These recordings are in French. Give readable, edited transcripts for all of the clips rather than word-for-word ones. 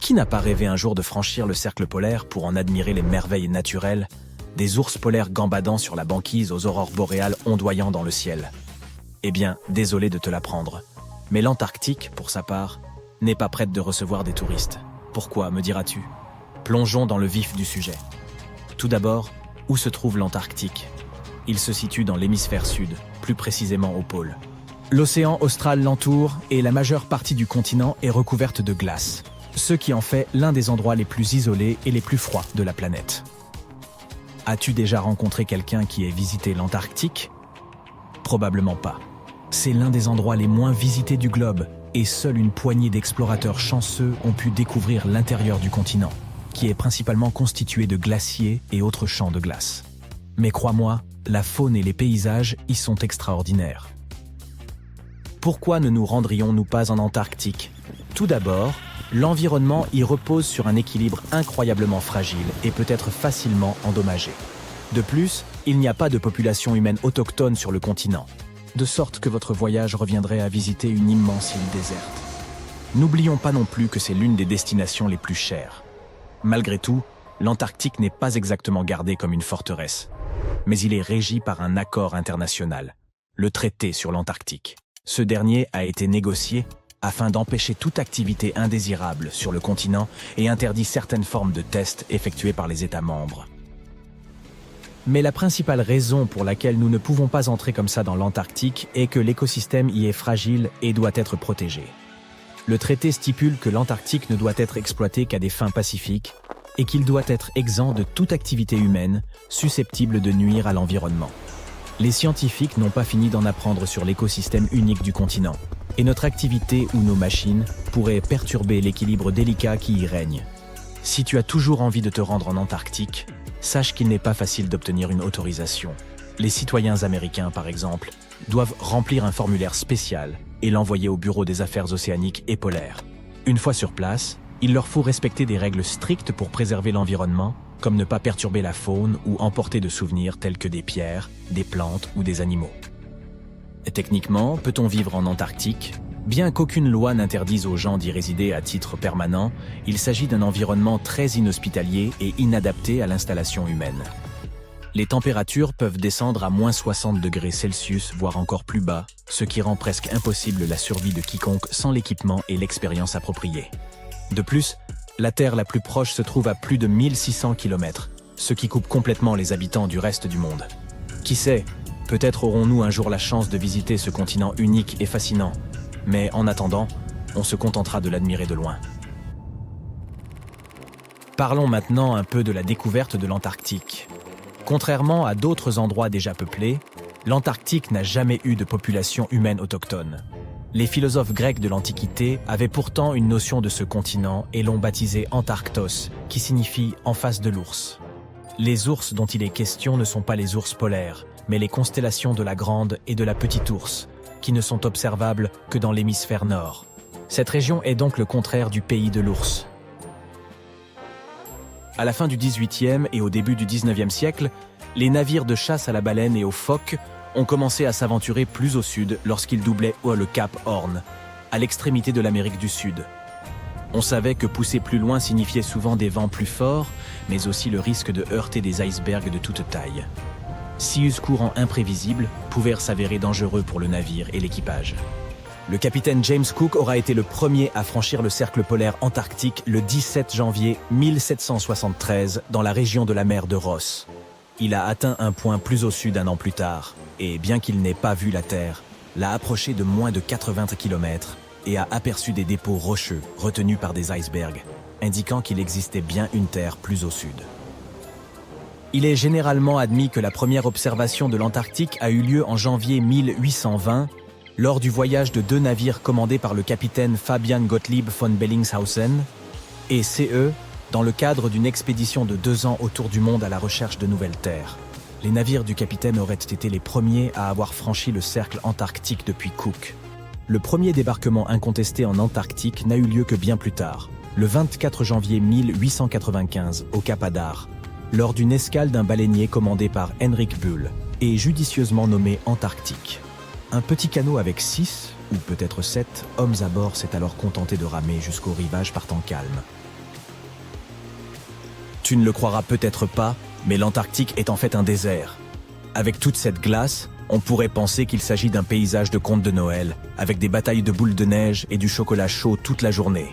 Qui n'a pas rêvé un jour de franchir le cercle polaire pour en admirer les merveilles naturelles, des ours polaires gambadant sur la banquise aux aurores boréales ondoyant dans le ciel? Eh bien, désolé de te l'apprendre, mais l'Antarctique, pour sa part, n'est pas prête de recevoir des touristes. Pourquoi, me diras-tu? Plongeons dans le vif du sujet. Tout d'abord, où se trouve l'Antarctique? Il se situe dans l'hémisphère sud, plus précisément au pôle. L'océan austral l'entoure et la majeure partie du continent est recouverte de glace, ce qui en fait l'un des endroits les plus isolés et les plus froids de la planète. As-tu déjà rencontré quelqu'un qui ait visité l'Antarctique? Probablement pas. C'est l'un des endroits les moins visités du globe et seule une poignée d'explorateurs chanceux ont pu découvrir l'intérieur du continent, qui est principalement constitué de glaciers et autres champs de glace. Mais crois-moi, la faune et les paysages y sont extraordinaires. Pourquoi ne nous rendrions-nous pas en Antarctique? Tout d'abord, l'environnement y repose sur un équilibre incroyablement fragile et peut être facilement endommagé. De plus, il n'y a pas de population humaine autochtone sur le continent, de sorte que votre voyage reviendrait à visiter une immense île déserte. N'oublions pas non plus que c'est l'une des destinations les plus chères. Malgré tout, l'Antarctique n'est pas exactement gardé comme une forteresse, mais il est régi par un accord international, le traité sur l'Antarctique. Ce dernier a été négocié afin d'empêcher toute activité indésirable sur le continent et interdit certaines formes de tests effectués par les États membres. Mais la principale raison pour laquelle nous ne pouvons pas entrer comme ça dans l'Antarctique est que l'écosystème y est fragile et doit être protégé. Le traité stipule que l'Antarctique ne doit être exploité qu'à des fins pacifiques et qu'il doit être exempt de toute activité humaine susceptible de nuire à l'environnement. Les scientifiques n'ont pas fini d'en apprendre sur l'écosystème unique du continent, et notre activité ou nos machines pourraient perturber l'équilibre délicat qui y règne. Si tu as toujours envie de te rendre en Antarctique, sache qu'il n'est pas facile d'obtenir une autorisation. Les citoyens américains, par exemple, doivent remplir un formulaire spécial et l'envoyer au Bureau des affaires océaniques et polaires. Une fois sur place, il leur faut respecter des règles strictes pour préserver l'environnement, comme ne pas perturber la faune ou emporter de souvenirs tels que des pierres, des plantes ou des animaux. Et techniquement, peut-on vivre en Antarctique? Bien qu'aucune loi n'interdise aux gens d'y résider à titre permanent, il s'agit d'un environnement très inhospitalier et inadapté à l'installation humaine. Les températures peuvent descendre à moins 60 degrés Celsius, voire encore plus bas, ce qui rend presque impossible la survie de quiconque sans l'équipement et l'expérience appropriée. De plus, la Terre la plus proche se trouve à plus de 1600 km, ce qui coupe complètement les habitants du reste du monde. Qui sait, peut-être aurons-nous un jour la chance de visiter ce continent unique et fascinant, mais en attendant, on se contentera de l'admirer de loin. Parlons maintenant un peu de la découverte de l'Antarctique. Contrairement à d'autres endroits déjà peuplés, l'Antarctique n'a jamais eu de population humaine autochtone. Les philosophes grecs de l'Antiquité avaient pourtant une notion de ce continent et l'ont baptisé Antarctos, qui signifie « en face de l'ours ». Les ours dont il est question ne sont pas les ours polaires, mais les constellations de la Grande et de la Petite Ourse, qui ne sont observables que dans l'hémisphère nord. Cette région est donc le contraire du pays de l'ours. À la fin du XVIIIe et au début du XIXe siècle, les navires de chasse à la baleine et aux phoques ont commencé à s'aventurer plus au sud lorsqu'ils doublaient le cap Horn, à l'extrémité de l'Amérique du Sud. On savait que pousser plus loin signifiait souvent des vents plus forts, mais aussi le risque de heurter des icebergs de toute taille. Sius courants imprévisibles pouvaient s'avérer dangereux pour le navire et l'équipage. Le capitaine James Cook aura été le premier à franchir le cercle polaire antarctique le 17 janvier 1773 dans la région de la mer de Ross. Il a atteint un point plus au sud un an plus tard, et bien qu'il n'ait pas vu la Terre, l'a approché de moins de 80 km et a aperçu des dépôts rocheux retenus par des icebergs, indiquant qu'il existait bien une Terre plus au sud. Il est généralement admis que la première observation de l'Antarctique a eu lieu en janvier 1820, lors du voyage de 2 navires commandés par le capitaine Fabian Gottlieb von Bellingshausen et CE, dans le cadre d'une expédition de 2 ans autour du monde à la recherche de nouvelles terres. Les navires du capitaine auraient été les premiers à avoir franchi le cercle antarctique depuis Cook. Le premier débarquement incontesté en Antarctique n'a eu lieu que bien plus tard, le 24 janvier 1895, au Cap Adar, lors d'une escale d'un baleinier commandé par Henrik Bull et judicieusement nommé Antarctique. Un petit canot avec 6, ou peut-être 7, hommes à bord s'est alors contenté de ramer jusqu'au rivage par temps calme. Tu ne le croiras peut-être pas, mais l'Antarctique est en fait un désert. Avec toute cette glace, on pourrait penser qu'il s'agit d'un paysage de conte de Noël, avec des batailles de boules de neige et du chocolat chaud toute la journée.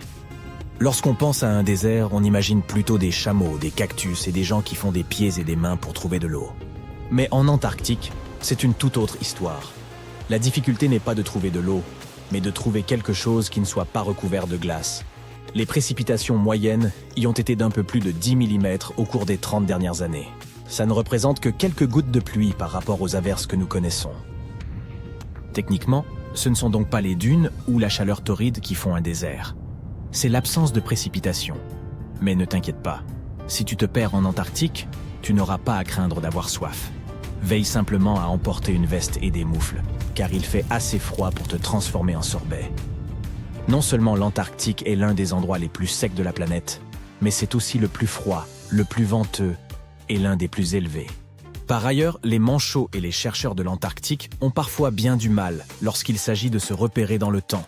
Lorsqu'on pense à un désert, on imagine plutôt des chameaux, des cactus et des gens qui font des pieds et des mains pour trouver de l'eau. Mais en Antarctique, c'est une toute autre histoire. La difficulté n'est pas de trouver de l'eau, mais de trouver quelque chose qui ne soit pas recouvert de glace. Les précipitations moyennes y ont été d'un peu plus de 10 mm au cours des 30 dernières années. Ça ne représente que quelques gouttes de pluie par rapport aux averses que nous connaissons. Techniquement, ce ne sont donc pas les dunes ou la chaleur torride qui font un désert. C'est l'absence de précipitation. Mais ne t'inquiète pas, si tu te perds en Antarctique, tu n'auras pas à craindre d'avoir soif. Veille simplement à emporter une veste et des moufles, car il fait assez froid pour te transformer en sorbet. Non seulement l'Antarctique est l'un des endroits les plus secs de la planète, mais c'est aussi le plus froid, le plus venteux et l'un des plus élevés. Par ailleurs, les manchots et les chercheurs de l'Antarctique ont parfois bien du mal lorsqu'il s'agit de se repérer dans le temps.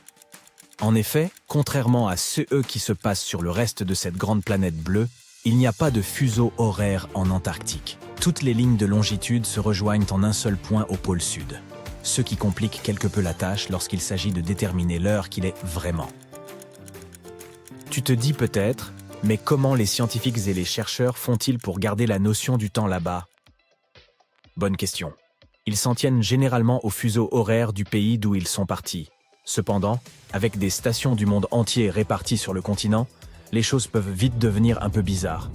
En effet, contrairement à ceux qui se passent sur le reste de cette grande planète bleue, il n'y a pas de fuseau horaire en Antarctique. Toutes les lignes de longitude se rejoignent en un seul point au pôle sud, ce qui complique quelque peu la tâche lorsqu'il s'agit de déterminer l'heure qu'il est vraiment. Tu te dis peut-être, mais comment les scientifiques et les chercheurs font-ils pour garder la notion du temps là-bas? Bonne question. Ils s'en tiennent généralement au fuseau horaire du pays d'où ils sont partis. Cependant, avec des stations du monde entier réparties sur le continent, les choses peuvent vite devenir un peu bizarres.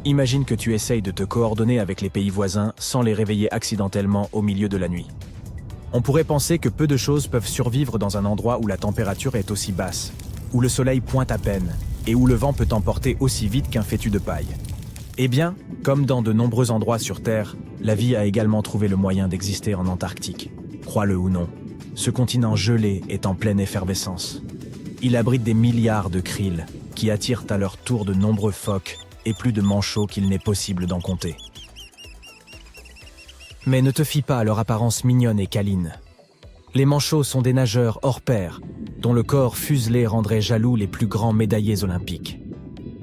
Imagine que tu essayes de te coordonner avec les pays voisins sans les réveiller accidentellement au milieu de la nuit. On pourrait penser que peu de choses peuvent survivre dans un endroit où la température est aussi basse, où le soleil pointe à peine, et où le vent peut t'emporter aussi vite qu'un fétu de paille. Eh bien, comme dans de nombreux endroits sur Terre, la vie a également trouvé le moyen d'exister en Antarctique. Crois-le ou non, ce continent gelé est en pleine effervescence. Il abrite des milliards de krill, qui attirent à leur tour de nombreux phoques et plus de manchots qu'il n'est possible d'en compter. Mais ne te fie pas à leur apparence mignonne et câline. Les manchots sont des nageurs hors pair, dont le corps fuselé rendrait jaloux les plus grands médaillés olympiques.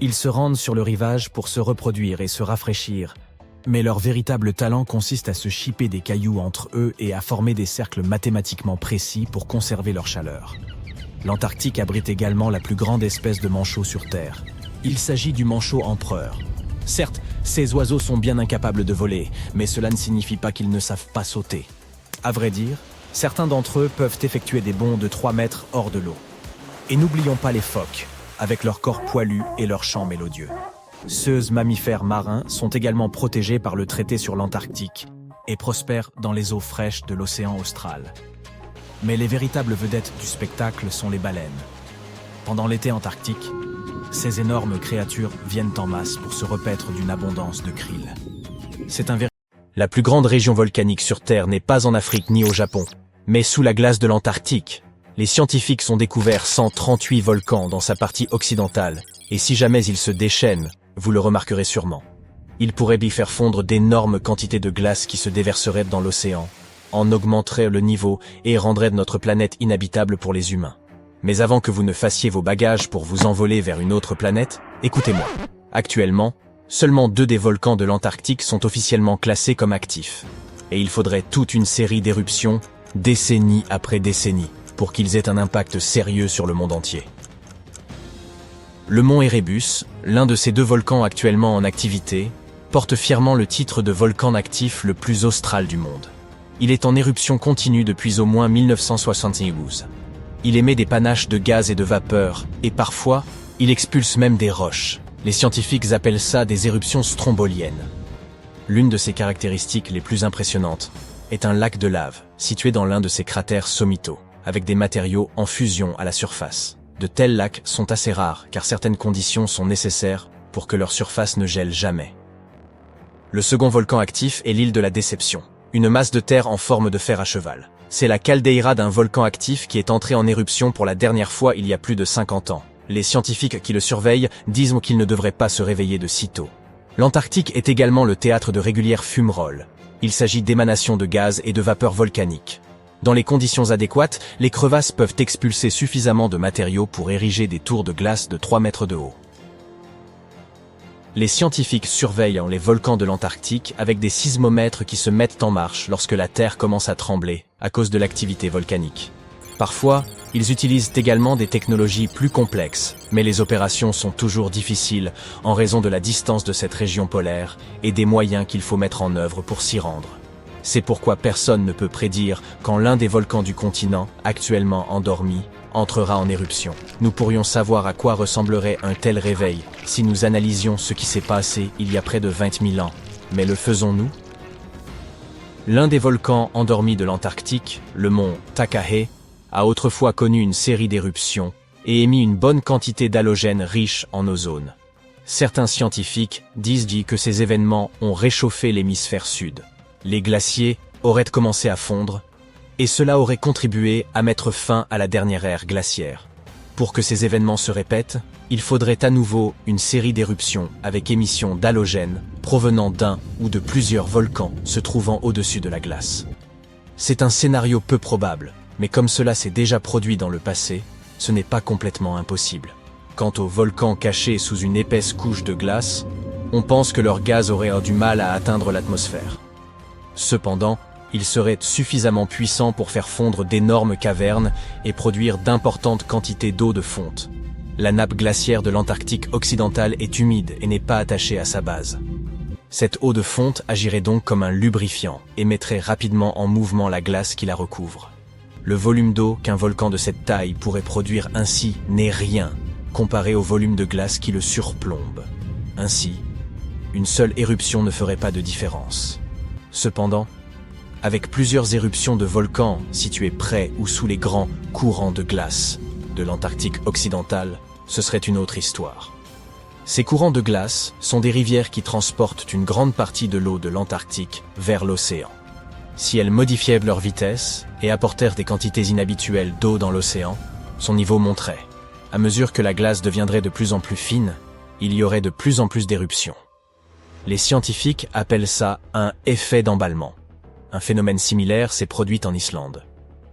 Ils se rendent sur le rivage pour se reproduire et se rafraîchir, mais leur véritable talent consiste à se chipper des cailloux entre eux et à former des cercles mathématiquement précis pour conserver leur chaleur. L'Antarctique abrite également la plus grande espèce de manchot sur Terre. Il s'agit du manchot empereur. Certes, ces oiseaux sont bien incapables de voler, mais cela ne signifie pas qu'ils ne savent pas sauter. À vrai dire, certains d'entre eux peuvent effectuer des bonds de 3 mètres hors de l'eau. Et n'oublions pas les phoques, avec leur corps poilu et leur chant mélodieux. Ces mammifères marins sont également protégés par le traité sur l'Antarctique et prospèrent dans les eaux fraîches de l'océan austral. Mais les véritables vedettes du spectacle sont les baleines. Pendant l'été antarctique, ces énormes créatures viennent en masse pour se repaître d'une abondance de krill. La plus grande région volcanique sur Terre n'est pas en Afrique ni au Japon, mais sous la glace de l'Antarctique. Les scientifiques ont découvert 138 volcans dans sa partie occidentale, et si jamais ils se déchaînent, vous le remarquerez sûrement. Ils pourraient y faire fondre d'énormes quantités de glace qui se déverseraient dans l'océan, en augmenteraient le niveau et rendraient notre planète inhabitable pour les humains. Mais avant que vous ne fassiez vos bagages pour vous envoler vers une autre planète, écoutez-moi. Actuellement, seulement 2 des volcans de l'Antarctique sont officiellement classés comme actifs. Et il faudrait toute une série d'éruptions, décennie après décennie, pour qu'ils aient un impact sérieux sur le monde entier. Le mont Erebus, l'un de ces 2 volcans actuellement en activité, porte fièrement le titre de volcan actif le plus austral du monde. Il est en éruption continue depuis au moins 1972. Il émet des panaches de gaz et de vapeur, et parfois, il expulse même des roches. Les scientifiques appellent ça des éruptions stromboliennes. L'une de ses caractéristiques les plus impressionnantes est un lac de lave, situé dans l'un de ses cratères sommitaux, avec des matériaux en fusion à la surface. De tels lacs sont assez rares, car certaines conditions sont nécessaires pour que leur surface ne gèle jamais. Le second volcan actif est l'île de la Déception, une masse de terre en forme de fer à cheval. C'est la caldeira d'un volcan actif qui est entré en éruption pour la dernière fois il y a plus de 50 ans. Les scientifiques qui le surveillent disent qu'il ne devrait pas se réveiller de sitôt. L'Antarctique est également le théâtre de régulières fumerolles. Il s'agit d'émanations de gaz et de vapeur volcanique. Dans les conditions adéquates, les crevasses peuvent expulser suffisamment de matériaux pour ériger des tours de glace de 3 mètres de haut. Les scientifiques surveillent les volcans de l'Antarctique avec des sismomètres qui se mettent en marche lorsque la Terre commence à trembler à cause de l'activité volcanique. Parfois, ils utilisent également des technologies plus complexes, mais les opérations sont toujours difficiles en raison de la distance de cette région polaire et des moyens qu'il faut mettre en œuvre pour s'y rendre. C'est pourquoi personne ne peut prédire quand l'un des volcans du continent, actuellement endormi, entrera en éruption. Nous pourrions savoir à quoi ressemblerait un tel réveil si nous analysions ce qui s'est passé il y a près de 20 000 ans. Mais le faisons-nous? L'un des volcans endormis de l'Antarctique, le mont Takahe, a autrefois connu une série d'éruptions et émis une bonne quantité d'halogènes riches en ozone. Certains scientifiques disent que ces événements ont réchauffé l'hémisphère sud. Les glaciers auraient commencé à fondre, et cela aurait contribué à mettre fin à la dernière ère glaciaire. Pour que ces événements se répètent, il faudrait à nouveau une série d'éruptions avec émission d'halogènes provenant d'un ou de plusieurs volcans se trouvant au-dessus de la glace. C'est un scénario peu probable, mais comme cela s'est déjà produit dans le passé, ce n'est pas complètement impossible. Quant aux volcans cachés sous une épaisse couche de glace, on pense que leur gaz aurait du mal à atteindre l'atmosphère. Cependant, ils seraient suffisamment puissants pour faire fondre d'énormes cavernes et produire d'importantes quantités d'eau de fonte. La nappe glaciaire de l'Antarctique occidental est humide et n'est pas attachée à sa base. Cette eau de fonte agirait donc comme un lubrifiant et mettrait rapidement en mouvement la glace qui la recouvre. Le volume d'eau qu'un volcan de cette taille pourrait produire ainsi n'est rien comparé au volume de glace qui le surplombe. Ainsi, une seule éruption ne ferait pas de différence. Cependant, avec plusieurs éruptions de volcans situés près ou sous les grands courants de glace de l'Antarctique occidental, ce serait une autre histoire. Ces courants de glace sont des rivières qui transportent une grande partie de l'eau de l'Antarctique vers l'océan. Si elles modifiaient leur vitesse et apportèrent des quantités inhabituelles d'eau dans l'océan, son niveau monterait. À mesure que la glace deviendrait de plus en plus fine, il y aurait de plus en plus d'éruptions. Les scientifiques appellent ça un effet d'emballement. Un phénomène similaire s'est produit en Islande.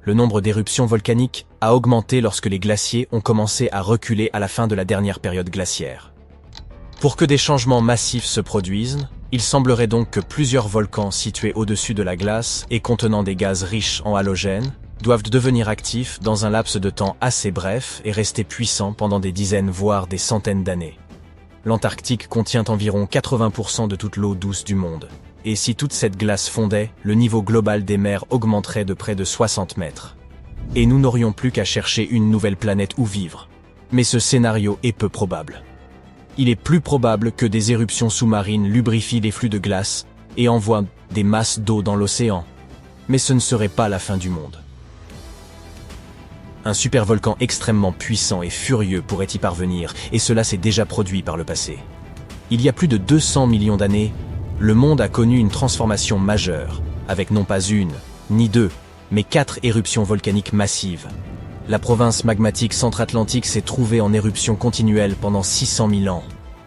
Le nombre d'éruptions volcaniques a augmenté lorsque les glaciers ont commencé à reculer à la fin de la dernière période glaciaire. Pour que des changements massifs se produisent, il semblerait donc que plusieurs volcans situés au-dessus de la glace et contenant des gaz riches en halogènes doivent devenir actifs dans un laps de temps assez bref et rester puissants pendant des dizaines voire des centaines d'années. L'Antarctique contient environ 80% de toute l'eau douce du monde. Et si toute cette glace fondait, le niveau global des mers augmenterait de près de 60 mètres. Et nous n'aurions plus qu'à chercher une nouvelle planète où vivre. Mais ce scénario est peu probable. Il est plus probable que des éruptions sous-marines lubrifient les flux de glace et envoient des masses d'eau dans l'océan. Mais ce ne serait pas la fin du monde. Un supervolcan extrêmement puissant et furieux pourrait y parvenir, et cela s'est déjà produit par le passé. Il y a plus de 200 millions d'années, le monde a connu une transformation majeure, avec non pas une, ni deux, mais 4 éruptions volcaniques massives. La province magmatique centra-atlantique s'est trouvée en éruption continuelle pendant 600 000 ans.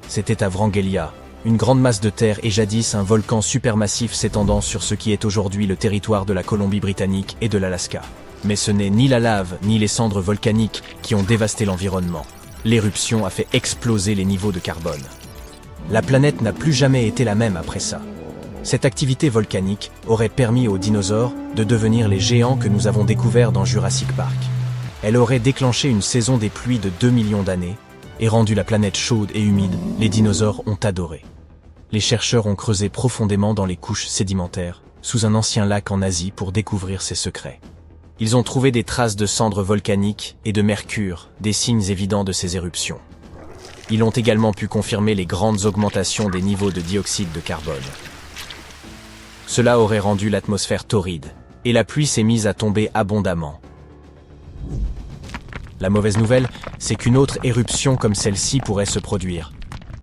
C'était à Wrangellia, une grande masse de terre et jadis un volcan supermassif s'étendant sur ce qui est aujourd'hui le territoire de la Colombie-Britannique et de l'Alaska. Mais ce n'est ni la lave ni les cendres volcaniques qui ont dévasté l'environnement. L'éruption a fait exploser les niveaux de carbone. La planète n'a plus jamais été la même après ça. Cette activité volcanique aurait permis aux dinosaures de devenir les géants que nous avons découverts dans Jurassic Park. Elle aurait déclenché une saison des pluies de 2 millions d'années et rendu la planète chaude et humide. Les dinosaures ont adoré. Les chercheurs ont creusé profondément dans les couches sédimentaires, sous un ancien lac en Asie pour découvrir ses secrets. Ils ont trouvé des traces de cendres volcaniques et de mercure, des signes évidents de ces éruptions. Ils ont également pu confirmer les grandes augmentations des niveaux de dioxyde de carbone. Cela aurait rendu l'atmosphère torride, et la pluie s'est mise à tomber abondamment. La mauvaise nouvelle, c'est qu'une autre éruption comme celle-ci pourrait se produire.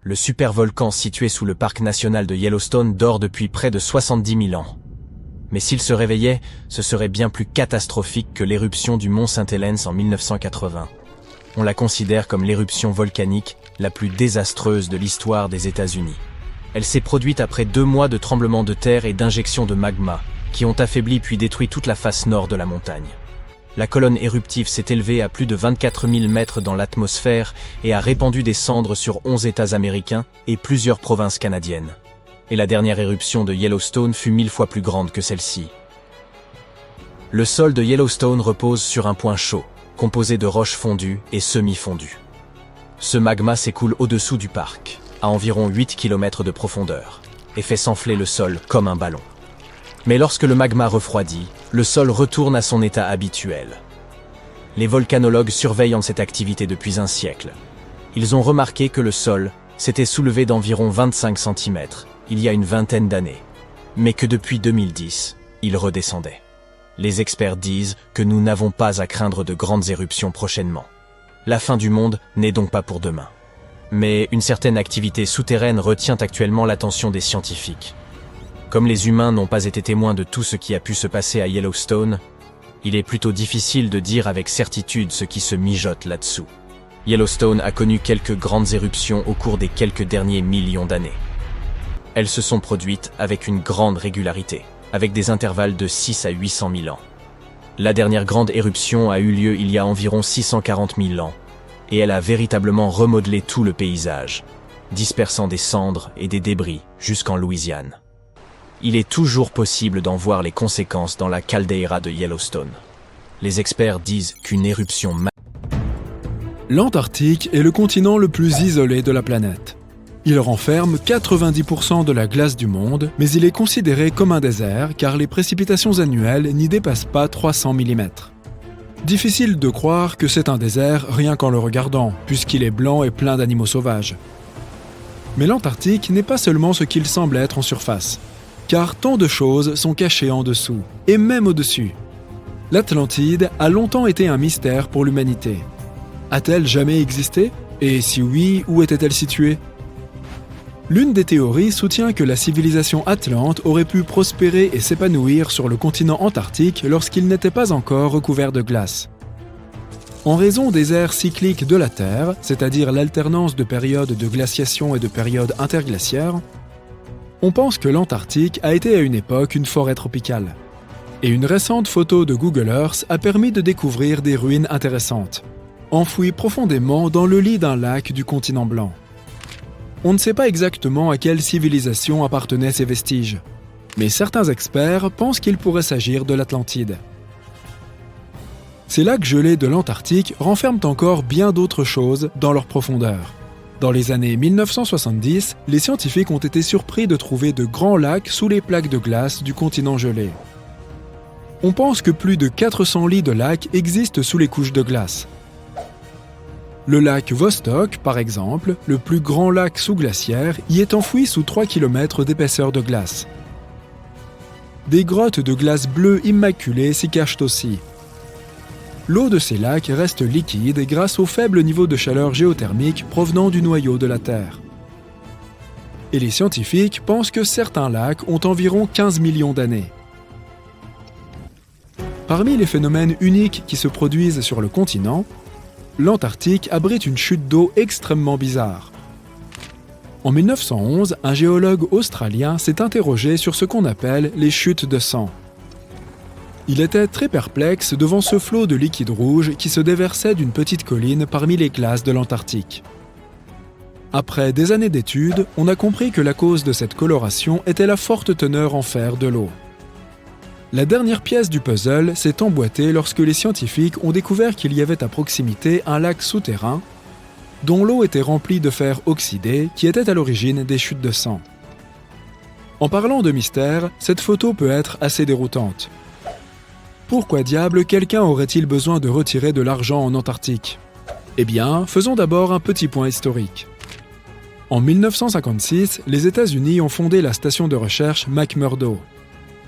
Le supervolcan situé sous le parc national de Yellowstone dort depuis près de 70 000 ans. Mais s'il se réveillait, ce serait bien plus catastrophique que l'éruption du mont Saint-Helens en 1980. On la considère comme l'éruption volcanique la plus désastreuse de l'histoire des États-Unis. Elle s'est produite après 2 mois de tremblements de terre et d'injections de magma, qui ont affaibli puis détruit toute la face nord de la montagne. La colonne éruptive s'est élevée à plus de 24 000 mètres dans l'atmosphère et a répandu des cendres sur 11 États américains et plusieurs provinces canadiennes. Et la dernière éruption de Yellowstone fut 1000 fois plus grande que celle-ci. Le sol de Yellowstone repose sur un point chaud, composé de roches fondues et semi-fondues. Ce magma s'écoule au-dessous du parc, à environ 8 km de profondeur, et fait s'enfler le sol comme un ballon. Mais lorsque le magma refroidit, le sol retourne à son état habituel. Les volcanologues surveillent cette activité depuis un siècle. Ils ont remarqué que le sol s'était soulevé d'environ 25 cm il y a une vingtaine d'années, mais que depuis 2010, il redescendait. Les experts disent que nous n'avons pas à craindre de grandes éruptions prochainement. La fin du monde n'est donc pas pour demain. Mais une certaine activité souterraine retient actuellement l'attention des scientifiques. Comme les humains n'ont pas été témoins de tout ce qui a pu se passer à Yellowstone, il est plutôt difficile de dire avec certitude ce qui se mijote là-dessous. Yellowstone a connu quelques grandes éruptions au cours des quelques derniers millions d'années. Elles se sont produites avec une grande régularité, avec des intervalles de 6 à 800 000 ans. La dernière grande éruption a eu lieu il y a environ 640 000 ans, et elle a véritablement remodelé tout le paysage, dispersant des cendres et des débris jusqu'en Louisiane. Il est toujours possible d'en voir les conséquences dans la caldeira de Yellowstone. Les experts disent qu'une éruption L'Antarctique est le continent le plus isolé de la planète. Il renferme 90% de la glace du monde, mais il est considéré comme un désert car les précipitations annuelles n'y dépassent pas 300 mm. Difficile de croire que c'est un désert rien qu'en le regardant, puisqu'il est blanc et plein d'animaux sauvages. Mais l'Antarctique n'est pas seulement ce qu'il semble être en surface, car tant de choses sont cachées en dessous, et même au-dessus. L'Atlantide a longtemps été un mystère pour l'humanité. A-t-elle jamais existé? Et si oui, où était-elle située? L'une des théories soutient que la civilisation atlante aurait pu prospérer et s'épanouir sur le continent antarctique lorsqu'il n'était pas encore recouvert de glace. En raison des ères cycliques de la Terre, c'est-à-dire l'alternance de périodes de glaciation et de périodes interglaciaires, on pense que l'Antarctique a été à une époque une forêt tropicale. Et une récente photo de Google Earth a permis de découvrir des ruines intéressantes, enfouies profondément dans le lit d'un lac du continent blanc. On ne sait pas exactement à quelle civilisation appartenaient ces vestiges, mais certains experts pensent qu'il pourrait s'agir de l'Atlantide. Ces lacs gelés de l'Antarctique renferment encore bien d'autres choses dans leur profondeur. Dans les années 1970, les scientifiques ont été surpris de trouver de grands lacs sous les plaques de glace du continent gelé. On pense que plus de 400 lits de lacs existent sous les couches de glace. Le lac Vostok, par exemple, le plus grand lac sous-glaciaire, y est enfoui sous 3 km d'épaisseur de glace. Des grottes de glace bleue immaculée s'y cachent aussi. L'eau de ces lacs reste liquide grâce au faible niveau de chaleur géothermique provenant du noyau de la Terre. Et les scientifiques pensent que certains lacs ont environ 15 millions d'années. Parmi les phénomènes uniques qui se produisent sur le continent, l'Antarctique abrite une chute d'eau extrêmement bizarre. En 1911, un géologue australien s'est interrogé sur ce qu'on appelle les chutes de sang. Il était très perplexe devant ce flot de liquide rouge qui se déversait d'une petite colline parmi les glaces de l'Antarctique. Après des années d'études, on a compris que la cause de cette coloration était la forte teneur en fer de l'eau. La dernière pièce du puzzle s'est emboîtée lorsque les scientifiques ont découvert qu'il y avait à proximité un lac souterrain dont l'eau était remplie de fer oxydé qui était à l'origine des chutes de sang. En parlant de mystère, cette photo peut être assez déroutante. Pourquoi diable quelqu'un aurait-il besoin de retirer de l'argent en Antarctique? Eh bien, faisons d'abord un petit point historique. En 1956, les États-Unis ont fondé la station de recherche McMurdo,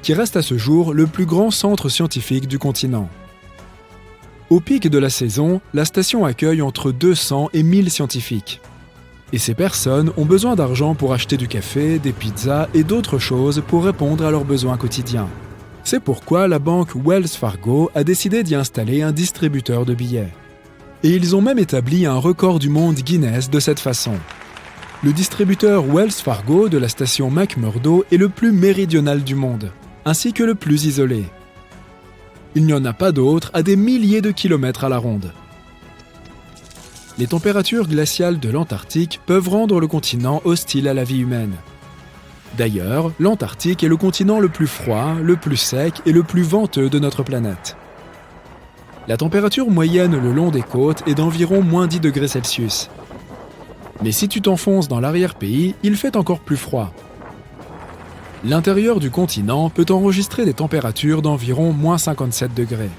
qui reste à ce jour le plus grand centre scientifique du continent. Au pic de la saison, la station accueille entre 200 et 1000 scientifiques. Et ces personnes ont besoin d'argent pour acheter du café, des pizzas et d'autres choses pour répondre à leurs besoins quotidiens. C'est pourquoi la banque Wells Fargo a décidé d'y installer un distributeur de billets. Et ils ont même établi un record du monde Guinness de cette façon. Le distributeur Wells Fargo de la station McMurdo est le plus méridional du monde, ainsi que le plus isolé. Il n'y en a pas d'autres à des milliers de kilomètres à la ronde. Les températures glaciales de l'Antarctique peuvent rendre le continent hostile à la vie humaine. D'ailleurs, l'Antarctique est le continent le plus froid, le plus sec et le plus venteux de notre planète. La température moyenne le long des côtes est d'environ -10 degrés Celsius. Mais si tu t'enfonces dans l'arrière-pays, il fait encore plus froid. L'intérieur du continent peut enregistrer des températures d'environ -57 degrés.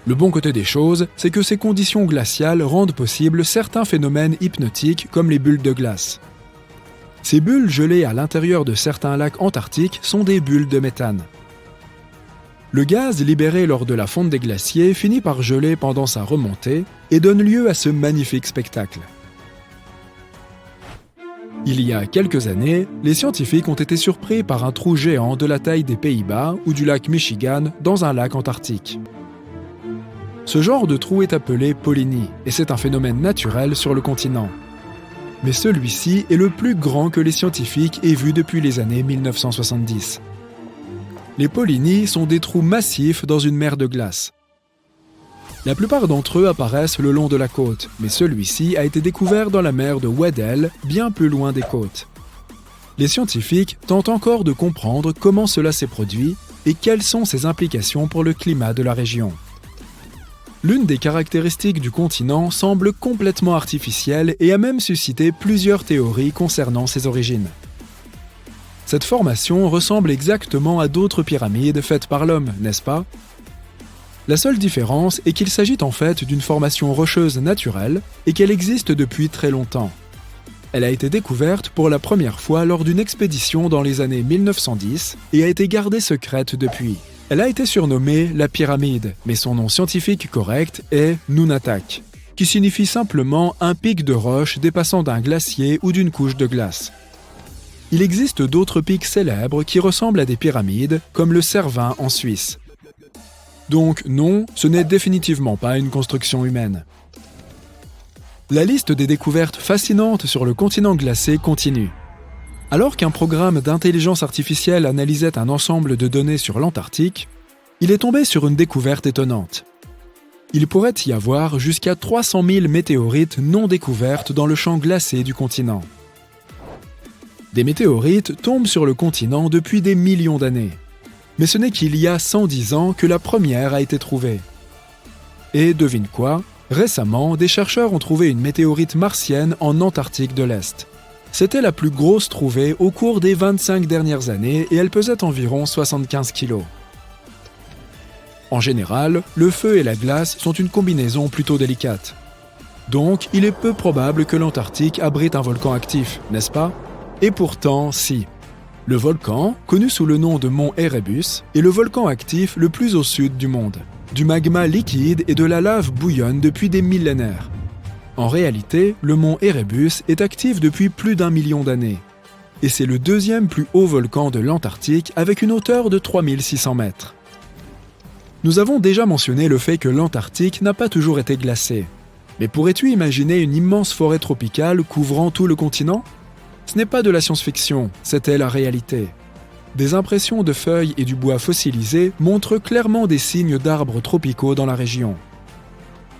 Le bon côté des choses, c'est que ces conditions glaciales rendent possible certains phénomènes hypnotiques comme les bulles de glace. Ces bulles gelées à l'intérieur de certains lacs antarctiques sont des bulles de méthane. Le gaz libéré lors de la fonte des glaciers finit par geler pendant sa remontée et donne lieu à ce magnifique spectacle. Il y a quelques années, les scientifiques ont été surpris par un trou géant de la taille des Pays-Bas ou du lac Michigan dans un lac antarctique. Ce genre de trou est appelé polynie et c'est un phénomène naturel sur le continent. Mais celui-ci est le plus grand que les scientifiques aient vu depuis les années 1970. Les polynies sont des trous massifs dans une mer de glace. La plupart d'entre eux apparaissent le long de la côte, mais celui-ci a été découvert dans la mer de Weddell, bien plus loin des côtes. Les scientifiques tentent encore de comprendre comment cela s'est produit et quelles sont ses implications pour le climat de la région. L'une des caractéristiques du continent semble complètement artificielle et a même suscité plusieurs théories concernant ses origines. Cette formation ressemble exactement à d'autres pyramides faites par l'homme, n'est-ce pas ? La seule différence est qu'il s'agit en fait d'une formation rocheuse naturelle et qu'elle existe depuis très longtemps. Elle a été découverte pour la première fois lors d'une expédition dans les années 1910 et a été gardée secrète depuis. Elle a été surnommée la pyramide, mais son nom scientifique correct est Nunatak, qui signifie simplement un pic de roche dépassant d'un glacier ou d'une couche de glace. Il existe d'autres pics célèbres qui ressemblent à des pyramides, comme le Cervin en Suisse. Donc non, ce n'est définitivement pas une construction humaine. La liste des découvertes fascinantes sur le continent glacé continue. Alors qu'un programme d'intelligence artificielle analysait un ensemble de données sur l'Antarctique, il est tombé sur une découverte étonnante. Il pourrait y avoir jusqu'à 300 000 météorites non découvertes dans le champ glacé du continent. Des météorites tombent sur le continent depuis des millions d'années. Mais ce n'est qu'il y a 110 ans que la première a été trouvée. Et devine quoi ? Récemment, des chercheurs ont trouvé une météorite martienne en Antarctique de l'Est. C'était la plus grosse trouvée au cours des 25 dernières années et elle pesait environ 75 kg. En général, le feu et la glace sont une combinaison plutôt délicate. Donc, il est peu probable que l'Antarctique abrite un volcan actif, n'est-ce pas ? Et pourtant, si. Le volcan, connu sous le nom de mont Erebus, est le volcan actif le plus au sud du monde. Du magma liquide et de la lave bouillonne depuis des millénaires. En réalité, le mont Erebus est actif depuis plus d'1 million d'années. Et c'est le deuxième plus haut volcan de l'Antarctique avec une hauteur de 3600 mètres. Nous avons déjà mentionné le fait que l'Antarctique n'a pas toujours été glacé. Mais pourrais-tu imaginer une immense forêt tropicale couvrant tout le continent ? Ce n'est pas de la science-fiction, c'était la réalité. Des impressions de feuilles et du bois fossilisé montrent clairement des signes d'arbres tropicaux dans la région.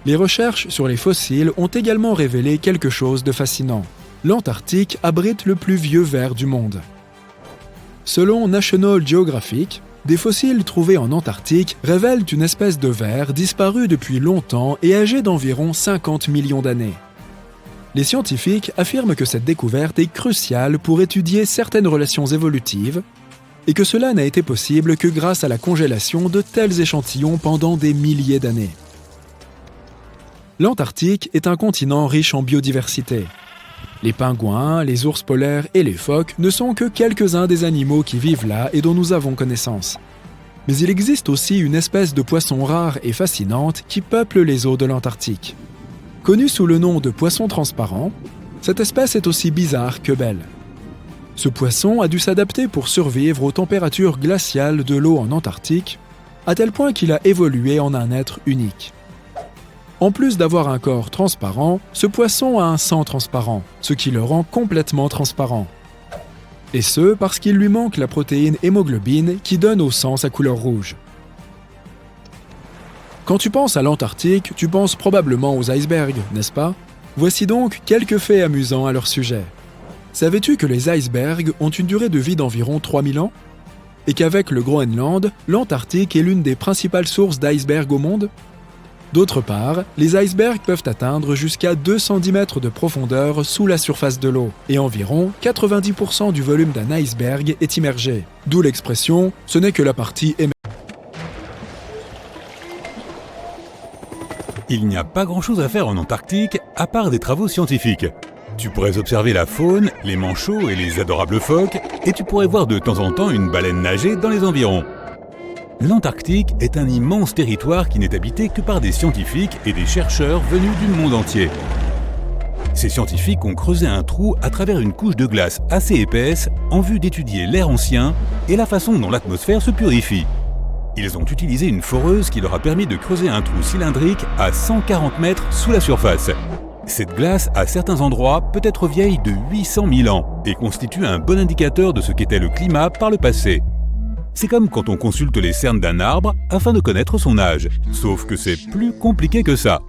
Les recherches sur les fossiles ont également révélé quelque chose de fascinant. L'Antarctique abrite le plus vieux ver du monde. Selon National Geographic, des fossiles trouvés en Antarctique révèlent une espèce de ver disparue depuis longtemps et âgée d'environ 50 millions d'années. Les scientifiques affirment que cette découverte est cruciale pour étudier certaines relations évolutives et que cela n'a été possible que grâce à la congélation de tels échantillons pendant des milliers d'années. L'Antarctique est un continent riche en biodiversité. Les pingouins, les ours polaires et les phoques ne sont que quelques-uns des animaux qui vivent là et dont nous avons connaissance. Mais il existe aussi une espèce de poisson rare et fascinante qui peuple les eaux de l'Antarctique. Connue sous le nom de poisson transparent, cette espèce est aussi bizarre que belle. Ce poisson a dû s'adapter pour survivre aux températures glaciales de l'eau en Antarctique, à tel point qu'il a évolué en un être unique. En plus d'avoir un corps transparent, ce poisson a un sang transparent, ce qui le rend complètement transparent. Et ce, parce qu'il lui manque la protéine hémoglobine qui donne au sang sa couleur rouge. Quand tu penses à l'Antarctique, tu penses probablement aux icebergs, n'est-ce pas? Voici donc quelques faits amusants à leur sujet. Savais-tu que les icebergs ont une durée de vie d'environ 3000 ans? Et qu'avec le Groenland, l'Antarctique est l'une des principales sources d'icebergs au monde? D'autre part, les icebergs peuvent atteindre jusqu'à 210 mètres de profondeur sous la surface de l'eau, et environ 90% du volume d'un iceberg est immergé. D'où l'expression « ce n'est que la partie émergée ». Il n'y a pas grand-chose à faire en Antarctique à part des travaux scientifiques. Tu pourrais observer la faune, les manchots et les adorables phoques, et tu pourrais voir de temps en temps une baleine nager dans les environs. L'Antarctique est un immense territoire qui n'est habité que par des scientifiques et des chercheurs venus du monde entier. Ces scientifiques ont creusé un trou à travers une couche de glace assez épaisse en vue d'étudier l'air ancien et la façon dont l'atmosphère se purifie. Ils ont utilisé une foreuse qui leur a permis de creuser un trou cylindrique à 140 mètres sous la surface. Cette glace, à certains endroits, peut être vieille de 800 000 ans et constitue un bon indicateur de ce qu'était le climat par le passé. C'est comme quand on consulte les cernes d'un arbre afin de connaître son âge, sauf que c'est plus compliqué que ça.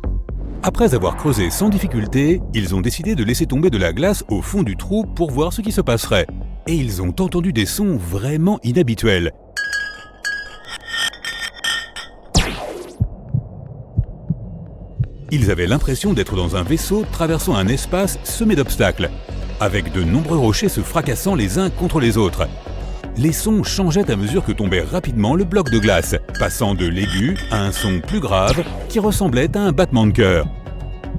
Après avoir creusé sans difficulté, ils ont décidé de laisser tomber de la glace au fond du trou pour voir ce qui se passerait. Et ils ont entendu des sons vraiment inhabituels. Ils avaient l'impression d'être dans un vaisseau traversant un espace semé d'obstacles, avec de nombreux rochers se fracassant les uns contre les autres. Les sons changeaient à mesure que tombait rapidement le bloc de glace, passant de l'aigu à un son plus grave qui ressemblait à un battement de cœur.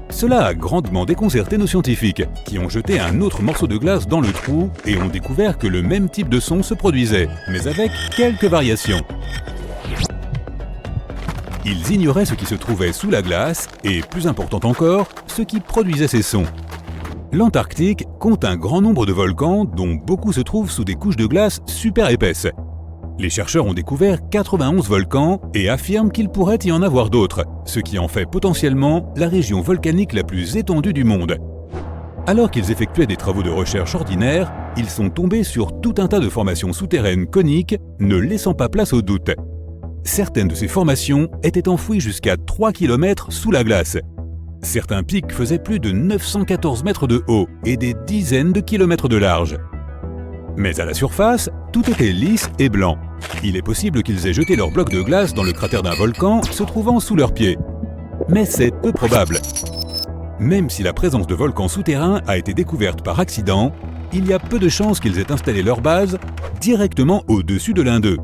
Cela a grandement déconcerté nos scientifiques, qui ont jeté un autre morceau de glace dans le trou et ont découvert que le même type de son se produisait, mais avec quelques variations. Ils ignoraient ce qui se trouvait sous la glace et, plus important encore, ce qui produisait ces sons. L'Antarctique compte un grand nombre de volcans dont beaucoup se trouvent sous des couches de glace super épaisses. Les chercheurs ont découvert 91 volcans et affirment qu'il pourrait y en avoir d'autres, ce qui en fait potentiellement la région volcanique la plus étendue du monde. Alors qu'ils effectuaient des travaux de recherche ordinaires, ils sont tombés sur tout un tas de formations souterraines coniques, ne laissant pas place au doute. Certaines de ces formations étaient enfouies jusqu'à 3 km sous la glace. Certains pics faisaient plus de 914 mètres de haut et des dizaines de kilomètres de large. Mais à la surface, tout était lisse et blanc. Il est possible qu'ils aient jeté leur bloc de glace dans le cratère d'un volcan se trouvant sous leurs pieds. Mais c'est peu probable. Même si la présence de volcans souterrains a été découverte par accident, il y a peu de chances qu'ils aient installé leur base directement au-dessus de l'un d'eux.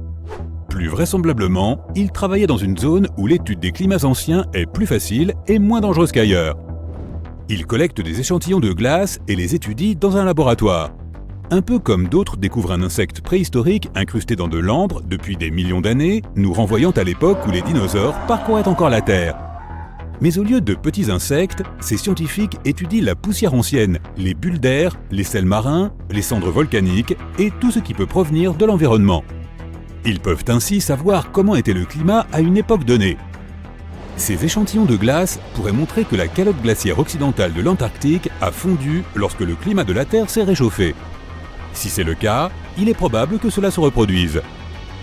Plus vraisemblablement, ils travaillaient dans une zone où l'étude des climats anciens est plus facile et moins dangereuse qu'ailleurs. Ils collectent des échantillons de glace et les étudient dans un laboratoire. Un peu comme d'autres découvrent un insecte préhistorique incrusté dans de l'ambre depuis des millions d'années, nous renvoyant à l'époque où les dinosaures parcouraient encore la Terre. Mais au lieu de petits insectes, ces scientifiques étudient la poussière ancienne, les bulles d'air, les sels marins, les cendres volcaniques et tout ce qui peut provenir de l'environnement. Ils peuvent ainsi savoir comment était le climat à une époque donnée. Ces échantillons de glace pourraient montrer que la calotte glaciaire occidentale de l'Antarctique a fondu lorsque le climat de la Terre s'est réchauffé. Si c'est le cas, il est probable que cela se reproduise.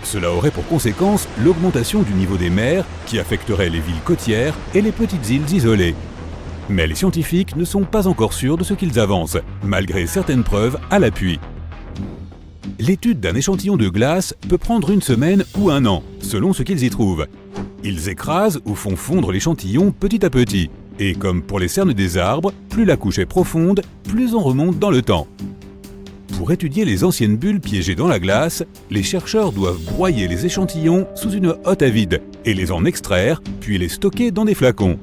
Cela aurait pour conséquence l'augmentation du niveau des mers qui affecterait les villes côtières et les petites îles isolées. Mais les scientifiques ne sont pas encore sûrs de ce qu'ils avancent, malgré certaines preuves à l'appui. L'étude d'un échantillon de glace peut prendre une semaine ou un an, selon ce qu'ils y trouvent. Ils écrasent ou font fondre l'échantillon petit à petit, et comme pour les cernes des arbres, plus la couche est profonde, plus on remonte dans le temps. Pour étudier les anciennes bulles piégées dans la glace, les chercheurs doivent broyer les échantillons sous une hotte à vide et les en extraire, puis les stocker dans des flacons.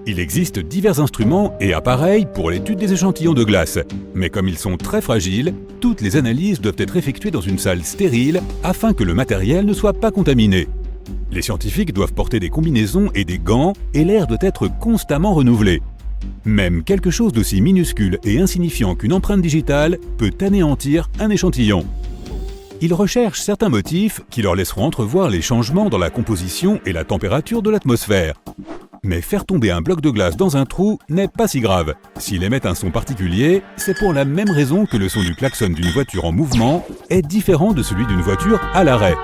Il existe divers instruments et appareils pour l'étude des échantillons de glace, mais comme ils sont très fragiles, toutes les analyses doivent être effectuées dans une salle stérile afin que le matériel ne soit pas contaminé. Les scientifiques doivent porter des combinaisons et des gants et l'air doit être constamment renouvelé. Même quelque chose d'aussi minuscule et insignifiant qu'une empreinte digitale peut anéantir un échantillon. Ils recherchent certains motifs qui leur laisseront entrevoir les changements dans la composition et la température de l'atmosphère. Mais faire tomber un bloc de glace dans un trou n'est pas si grave. S'il émet un son particulier, c'est pour la même raison que le son du klaxon d'une voiture en mouvement est différent de celui d'une voiture à l'arrêt.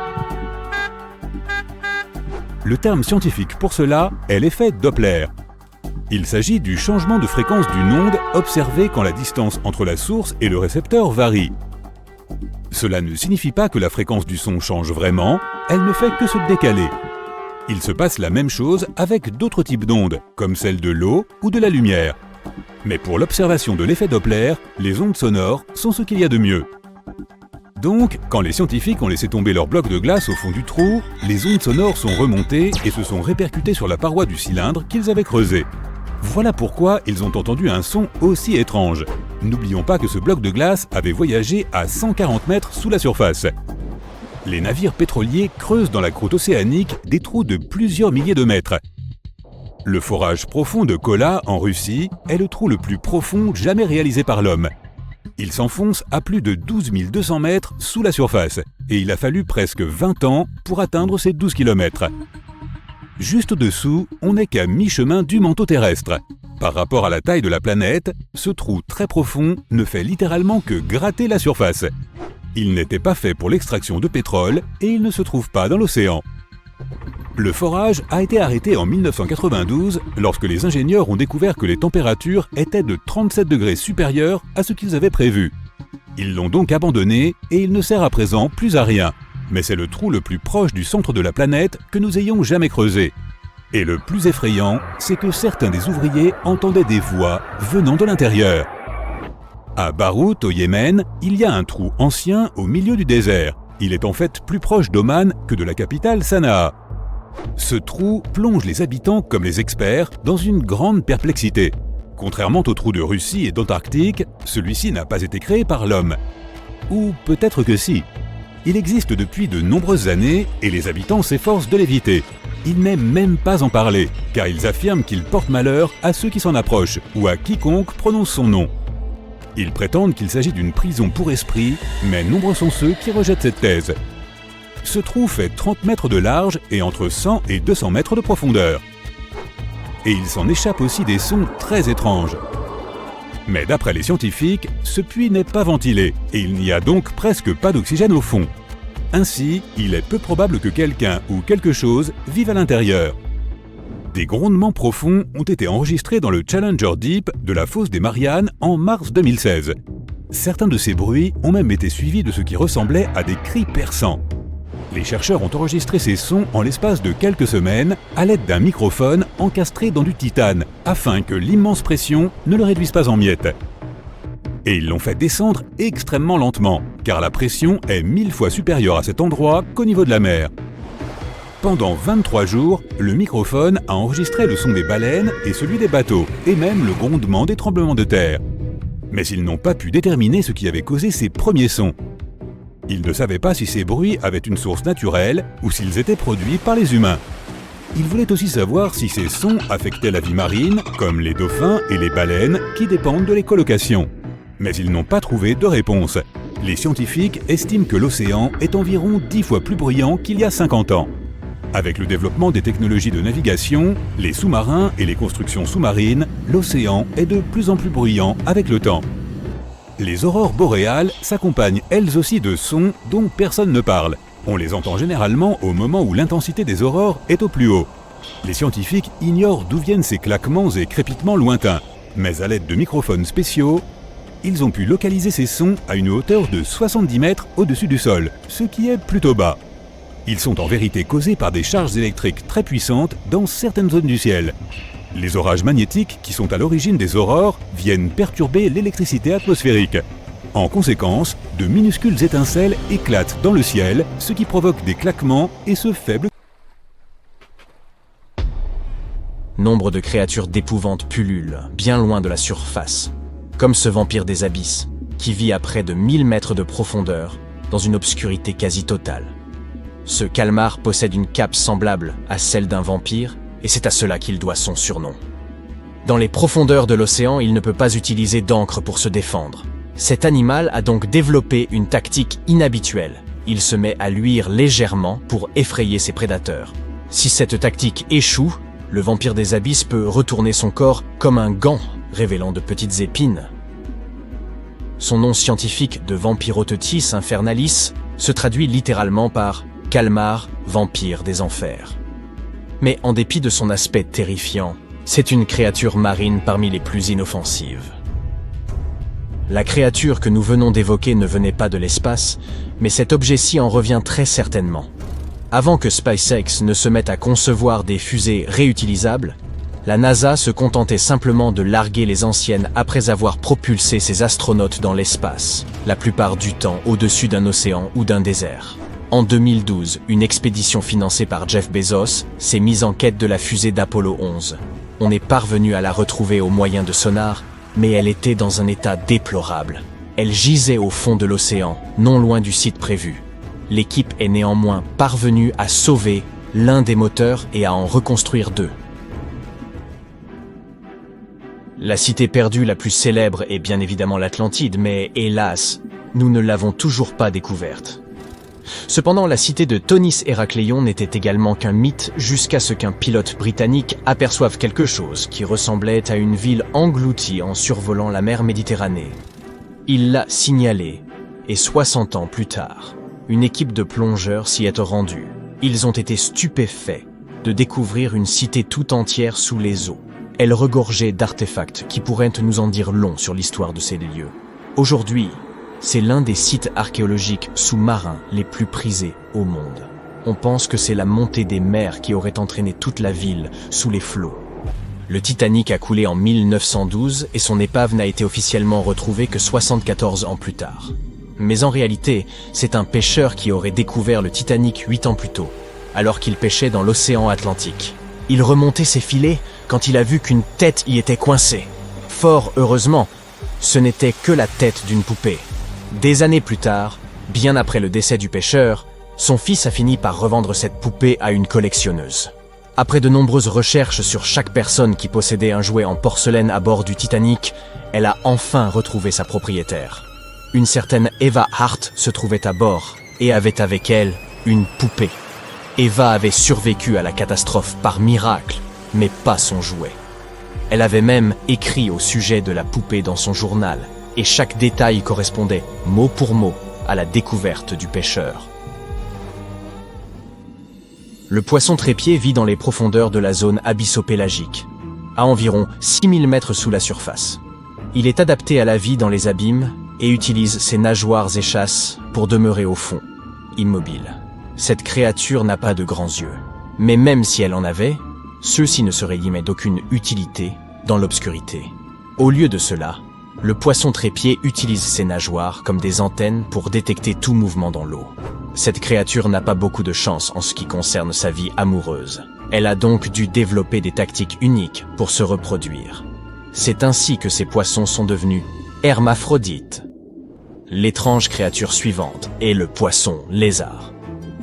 Le terme scientifique pour cela est l'effet Doppler. Il s'agit du changement de fréquence d'une onde observé quand la distance entre la source et le récepteur varie. Cela ne signifie pas que la fréquence du son change vraiment, elle ne fait que se décaler. Il se passe la même chose avec d'autres types d'ondes, comme celle de l'eau ou de la lumière. Mais pour l'observation de l'effet Doppler, les ondes sonores sont ce qu'il y a de mieux. Donc, quand les scientifiques ont laissé tomber leur bloc de glace au fond du trou, les ondes sonores sont remontées et se sont répercutées sur la paroi du cylindre qu'ils avaient creusé. Voilà pourquoi ils ont entendu un son aussi étrange. N'oublions pas que ce bloc de glace avait voyagé à 140 mètres sous la surface. Les navires pétroliers creusent dans la croûte océanique des trous de plusieurs milliers de mètres. Le forage profond de Kola, en Russie, est le trou le plus profond jamais réalisé par l'homme. Il s'enfonce à plus de 12 200 mètres sous la surface, et il a fallu presque 20 ans pour atteindre ces 12 km. Juste au-dessous, on n'est qu'à mi-chemin du manteau terrestre. Par rapport à la taille de la planète, ce trou très profond ne fait littéralement que gratter la surface. Il n'était pas fait pour l'extraction de pétrole et il ne se trouve pas dans l'océan. Le forage a été arrêté en 1992 lorsque les ingénieurs ont découvert que les températures étaient de 37 degrés supérieures à ce qu'ils avaient prévu. Ils l'ont donc abandonné et il ne sert à présent plus à rien. Mais c'est le trou le plus proche du centre de la planète que nous ayons jamais creusé. Et le plus effrayant, c'est que certains des ouvriers entendaient des voix venant de l'intérieur. À Beyrouth, au Yémen, il y a un trou ancien au milieu du désert. Il est en fait plus proche d'Oman que de la capitale Sanaa. Ce trou plonge les habitants comme les experts dans une grande perplexité. Contrairement aux trous de Russie et d'Antarctique, celui-ci n'a pas été créé par l'homme. Ou peut-être que si. Il existe depuis de nombreuses années et les habitants s'efforcent de l'éviter. Ils n'aiment même pas en parler, car ils affirment qu'il porte malheur à ceux qui s'en approchent ou à quiconque prononce son nom. Ils prétendent qu'il s'agit d'une prison pour esprit, mais nombreux sont ceux qui rejettent cette thèse. Ce trou fait 30 mètres de large et entre 100 et 200 mètres de profondeur. Et il s'en échappe aussi des sons très étranges. Mais d'après les scientifiques, ce puits n'est pas ventilé et il n'y a donc presque pas d'oxygène au fond. Ainsi, il est peu probable que quelqu'un ou quelque chose vive à l'intérieur. Des grondements profonds ont été enregistrés dans le Challenger Deep de la fosse des Mariannes en mars 2016. Certains de ces bruits ont même été suivis de ce qui ressemblait à des cris perçants. Les chercheurs ont enregistré ces sons en l'espace de quelques semaines à l'aide d'un microphone encastré dans du titane afin que l'immense pression ne le réduise pas en miettes. Et ils l'ont fait descendre extrêmement lentement, car la pression est 1000 fois supérieure à cet endroit qu'au niveau de la mer. Pendant 23 jours, le microphone a enregistré le son des baleines et celui des bateaux, et même le grondement des tremblements de terre. Mais ils n'ont pas pu déterminer ce qui avait causé ces premiers sons. Ils ne savaient pas si ces bruits avaient une source naturelle ou s'ils étaient produits par les humains. Ils voulaient aussi savoir si ces sons affectaient la vie marine, comme les dauphins et les baleines qui dépendent de l'écolocation. Mais ils n'ont pas trouvé de réponse. Les scientifiques estiment que l'océan est environ 10 fois plus bruyant qu'il y a 50 ans. Avec le développement des technologies de navigation, les sous-marins et les constructions sous-marines, l'océan est de plus en plus bruyant avec le temps. Les aurores boréales s'accompagnent elles aussi de sons dont personne ne parle. On les entend généralement au moment où l'intensité des aurores est au plus haut. Les scientifiques ignorent d'où viennent ces claquements et crépitements lointains, mais à l'aide de microphones spéciaux, ils ont pu localiser ces sons à une hauteur de 70 mètres au-dessus du sol, ce qui est plutôt bas. Ils sont en vérité causés par des charges électriques très puissantes dans certaines zones du ciel. Les orages magnétiques, qui sont à l'origine des aurores, viennent perturber l'électricité atmosphérique. En conséquence, de minuscules étincelles éclatent dans le ciel, ce qui provoque des claquements et ce faible... Nombre de créatures d'épouvante pullulent, bien loin de la surface, comme ce vampire des abysses, qui vit à près de 1000 mètres de profondeur, dans une obscurité quasi totale. Ce calmar possède une cape semblable à celle d'un vampire, et c'est à cela qu'il doit son surnom. Dans les profondeurs de l'océan, il ne peut pas utiliser d'encre pour se défendre. Cet animal a donc développé une tactique inhabituelle. Il se met à luire légèrement pour effrayer ses prédateurs. Si cette tactique échoue, le vampire des abysses peut retourner son corps comme un gant, révélant de petites épines. Son nom scientifique de Vampirotetis infernalis se traduit littéralement par calmar, vampire des enfers. Mais en dépit de son aspect terrifiant, c'est une créature marine parmi les plus inoffensives. La créature que nous venons d'évoquer ne venait pas de l'espace, mais cet objet-ci en revient très certainement. Avant que SpaceX ne se mette à concevoir des fusées réutilisables, la NASA se contentait simplement de larguer les anciennes après avoir propulsé ses astronautes dans l'espace, la plupart du temps au-dessus d'un océan ou d'un désert. En 2012, une expédition financée par Jeff Bezos s'est mise en quête de la fusée d'Apollo 11. On est parvenu à la retrouver au moyen de sonar, mais elle était dans un état déplorable. Elle gisait au fond de l'océan, non loin du site prévu. L'équipe est néanmoins parvenue à sauver l'un des moteurs et à en reconstruire deux. La cité perdue la plus célèbre est bien évidemment l'Atlantide, mais hélas, nous ne l'avons toujours pas découverte. Cependant, la cité de Thonis Héracléon n'était également qu'un mythe jusqu'à ce qu'un pilote britannique aperçoive quelque chose qui ressemblait à une ville engloutie en survolant la mer Méditerranée. Il l'a signalé, et 60 ans plus tard, une équipe de plongeurs s'y est rendue. Ils ont été stupéfaits de découvrir une cité tout entière sous les eaux. Elle regorgeait d'artefacts qui pourraient nous en dire long sur l'histoire de ces lieux. Aujourd'hui, c'est l'un des sites archéologiques sous-marins les plus prisés au monde. On pense que c'est la montée des mers qui aurait entraîné toute la ville sous les flots. Le Titanic a coulé en 1912 et son épave n'a été officiellement retrouvée que 74 ans plus tard. Mais en réalité, c'est un pêcheur qui aurait découvert le Titanic 8 ans plus tôt, alors qu'il pêchait dans l'océan Atlantique. Il remontait ses filets quand il a vu qu'une tête y était coincée. Fort heureusement, ce n'était que la tête d'une poupée. Des années plus tard, bien après le décès du pêcheur, son fils a fini par revendre cette poupée à une collectionneuse. Après de nombreuses recherches sur chaque personne qui possédait un jouet en porcelaine à bord du Titanic, elle a enfin retrouvé sa propriétaire. Une certaine Eva Hart se trouvait à bord et avait avec elle une poupée. Eva avait survécu à la catastrophe par miracle, mais pas son jouet. Elle avait même écrit au sujet de la poupée dans son journal, et chaque détail correspondait mot pour mot à la découverte du pêcheur. Le poisson trépied vit dans les profondeurs de la zone abyssopélagique, à environ 6000 mètres sous la surface. Il est adapté à la vie dans les abîmes et utilise ses nageoires et chasses pour demeurer au fond, immobile. Cette créature n'a pas de grands yeux, mais même si elle en avait, ceux-ci ne seraient guillemets d'aucune utilité dans l'obscurité. Au lieu de cela, le poisson trépied utilise ses nageoires comme des antennes pour détecter tout mouvement dans l'eau. Cette créature n'a pas beaucoup de chance en ce qui concerne sa vie amoureuse. Elle a donc dû développer des tactiques uniques pour se reproduire. C'est ainsi que ces poissons sont devenus hermaphrodites. L'étrange créature suivante est le poisson lézard.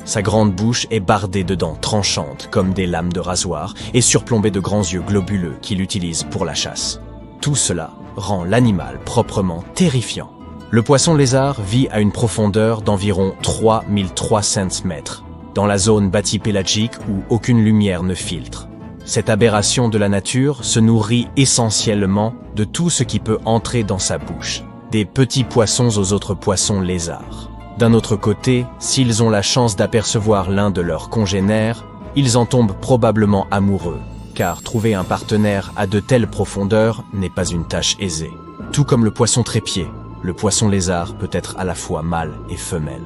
Sa grande bouche est bardée de dents tranchantes comme des lames de rasoir et surplombée de grands yeux globuleux qu'il utilise pour la chasse. Tout cela rend l'animal proprement terrifiant. Le poisson lézard vit à une profondeur d'environ 3300 mètres, dans la zone bathypélagique où aucune lumière ne filtre. Cette aberration de la nature se nourrit essentiellement de tout ce qui peut entrer dans sa bouche, des petits poissons aux autres poissons lézards. D'un autre côté, s'ils ont la chance d'apercevoir l'un de leurs congénères, ils en tombent probablement amoureux, car trouver un partenaire à de telles profondeurs n'est pas une tâche aisée. Tout comme le poisson trépied, le poisson lézard peut être à la fois mâle et femelle.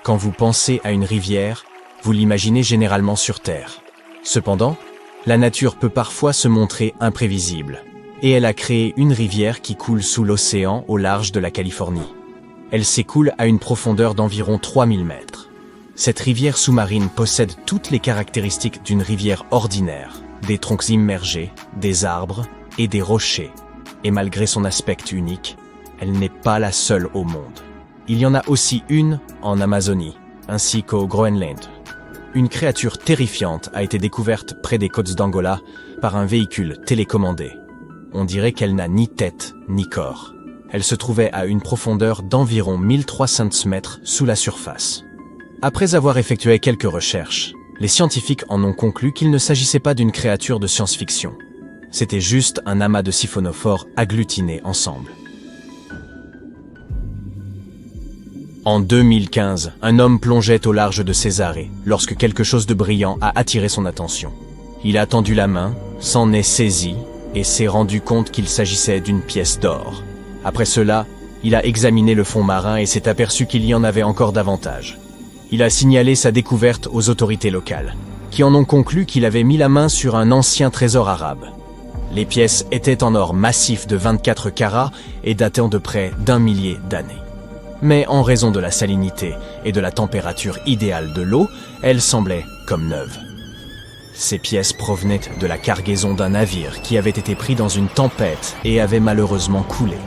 Quand vous pensez à une rivière, vous l'imaginez généralement sur Terre. Cependant, la nature peut parfois se montrer imprévisible, et elle a créé une rivière qui coule sous l'océan au large de la Californie. Elle s'écoule à une profondeur d'environ 3000 mètres. Cette rivière sous-marine possède toutes les caractéristiques d'une rivière ordinaire, des troncs immergés, des arbres et des rochers. Et malgré son aspect unique, elle n'est pas la seule au monde. Il y en a aussi une en Amazonie, ainsi qu'au Groenland. Une créature terrifiante a été découverte près des côtes d'Angola par un véhicule télécommandé. On dirait qu'elle n'a ni tête ni corps. Elle se trouvait à une profondeur d'environ 1300 mètres sous la surface. Après avoir effectué quelques recherches, les scientifiques en ont conclu qu'il ne s'agissait pas d'une créature de science-fiction. C'était juste un amas de siphonophores agglutinés ensemble. En 2015, un homme plongeait au large de Césarée lorsque quelque chose de brillant a attiré son attention. Il a tendu la main, s'en est saisi et s'est rendu compte qu'il s'agissait d'une pièce d'or. Après cela, il a examiné le fond marin et s'est aperçu qu'il y en avait encore davantage. Il a signalé sa découverte aux autorités locales, qui en ont conclu qu'il avait mis la main sur un ancien trésor arabe. Les pièces étaient en or massif de 24 carats et datant de près d'1 millier d'années. Mais en raison de la salinité et de la température idéale de l'eau, elles semblaient comme neuves. Ces pièces provenaient de la cargaison d'un navire qui avait été pris dans une tempête et avait malheureusement coulé.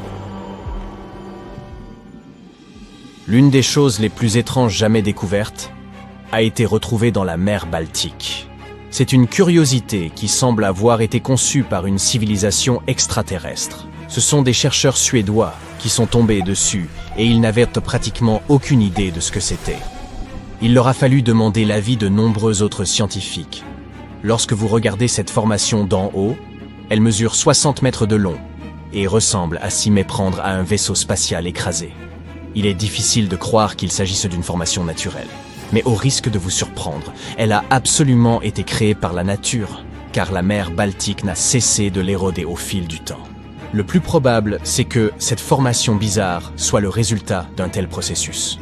L'une des choses les plus étranges jamais découvertes a été retrouvée dans la mer Baltique. C'est une curiosité qui semble avoir été conçue par une civilisation extraterrestre. Ce sont des chercheurs suédois qui sont tombés dessus et ils n'avaient pratiquement aucune idée de ce que c'était. Il leur a fallu demander l'avis de nombreux autres scientifiques. Lorsque vous regardez cette formation d'en haut, elle mesure 60 mètres de long et ressemble à s'y méprendre à un vaisseau spatial écrasé. Il est difficile de croire qu'il s'agisse d'une formation naturelle. Mais au risque de vous surprendre, elle a absolument été créée par la nature, car la mer Baltique n'a cessé de l'éroder au fil du temps. Le plus probable, c'est que cette formation bizarre soit le résultat d'un tel processus.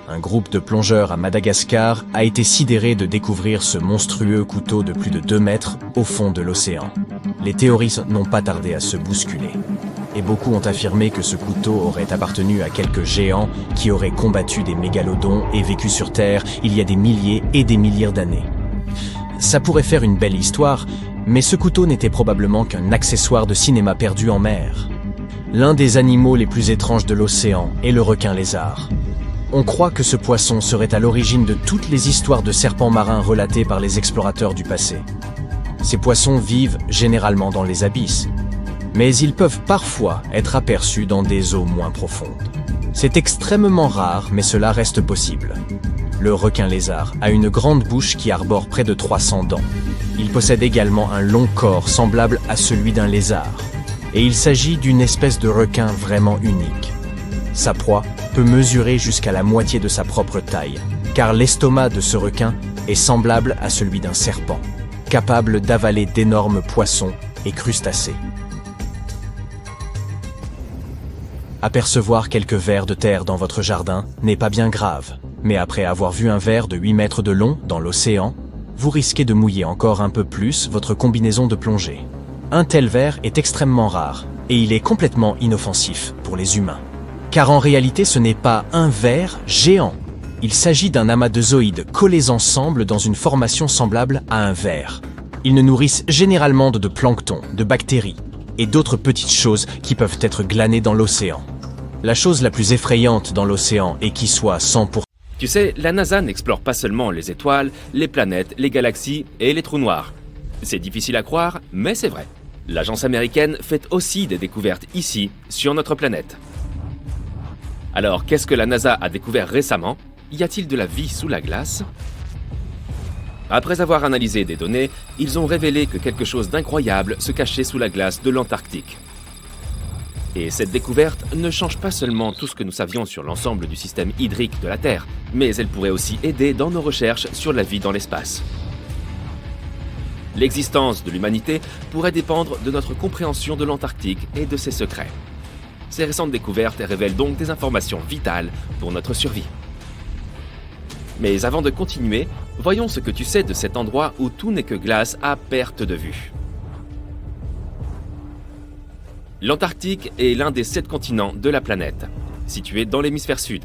Un groupe de plongeurs à Madagascar a été sidéré de découvrir ce monstrueux couteau de plus de 2 mètres au fond de l'océan. Les théories n'ont pas tardé à se bousculer. Et beaucoup ont affirmé que ce couteau aurait appartenu à quelques géants qui auraient combattu des mégalodons et vécu sur Terre il y a des milliers et des milliers d'années. Ça pourrait faire une belle histoire, mais ce couteau n'était probablement qu'un accessoire de cinéma perdu en mer. L'un des animaux les plus étranges de l'océan est le requin lézard. On croit que ce poisson serait à l'origine de toutes les histoires de serpents marins relatées par les explorateurs du passé. Ces poissons vivent généralement dans les abysses, mais ils peuvent parfois être aperçus dans des eaux moins profondes. C'est extrêmement rare, mais cela reste possible. Le requin lézard a une grande bouche qui arbore près de 300 dents. Il possède également un long corps semblable à celui d'un lézard. Et il s'agit d'une espèce de requin vraiment unique. Sa proie peut mesurer jusqu'à la moitié de sa propre taille, car l'estomac de ce requin est semblable à celui d'un serpent, capable d'avaler d'énormes poissons et crustacés. Apercevoir quelques vers de terre dans votre jardin n'est pas bien grave, mais après avoir vu un ver de 8 mètres de long dans l'océan, vous risquez de mouiller encore un peu plus votre combinaison de plongée. Un tel ver est extrêmement rare, et il est complètement inoffensif pour les humains. Car en réalité ce n'est pas un ver géant, il s'agit d'un amas de zooïdes collés ensemble dans une formation semblable à un ver. Ils ne nourrissent généralement de plancton, de bactéries, et d'autres petites choses qui peuvent être glanées dans l'océan. La chose la plus effrayante dans l'océan est qu'il soit 100%. Tu sais, la NASA n'explore pas seulement les étoiles, les planètes, les galaxies et les trous noirs. C'est difficile à croire, mais c'est vrai. L'agence américaine fait aussi des découvertes ici, sur notre planète. Alors, qu'est-ce que la NASA a découvert récemment? Y a-t-il de la vie sous la glace? Après avoir analysé des données, ils ont révélé que quelque chose d'incroyable se cachait sous la glace de l'Antarctique. Et cette découverte ne change pas seulement tout ce que nous savions sur l'ensemble du système hydrique de la Terre, mais elle pourrait aussi aider dans nos recherches sur la vie dans l'espace. L'existence de l'humanité pourrait dépendre de notre compréhension de l'Antarctique et de ses secrets. Ces récentes découvertes révèlent donc des informations vitales pour notre survie. Mais avant de continuer, voyons ce que tu sais de cet endroit où tout n'est que glace à perte de vue. L'Antarctique est l'un des 7 continents de la planète, situé dans l'hémisphère sud.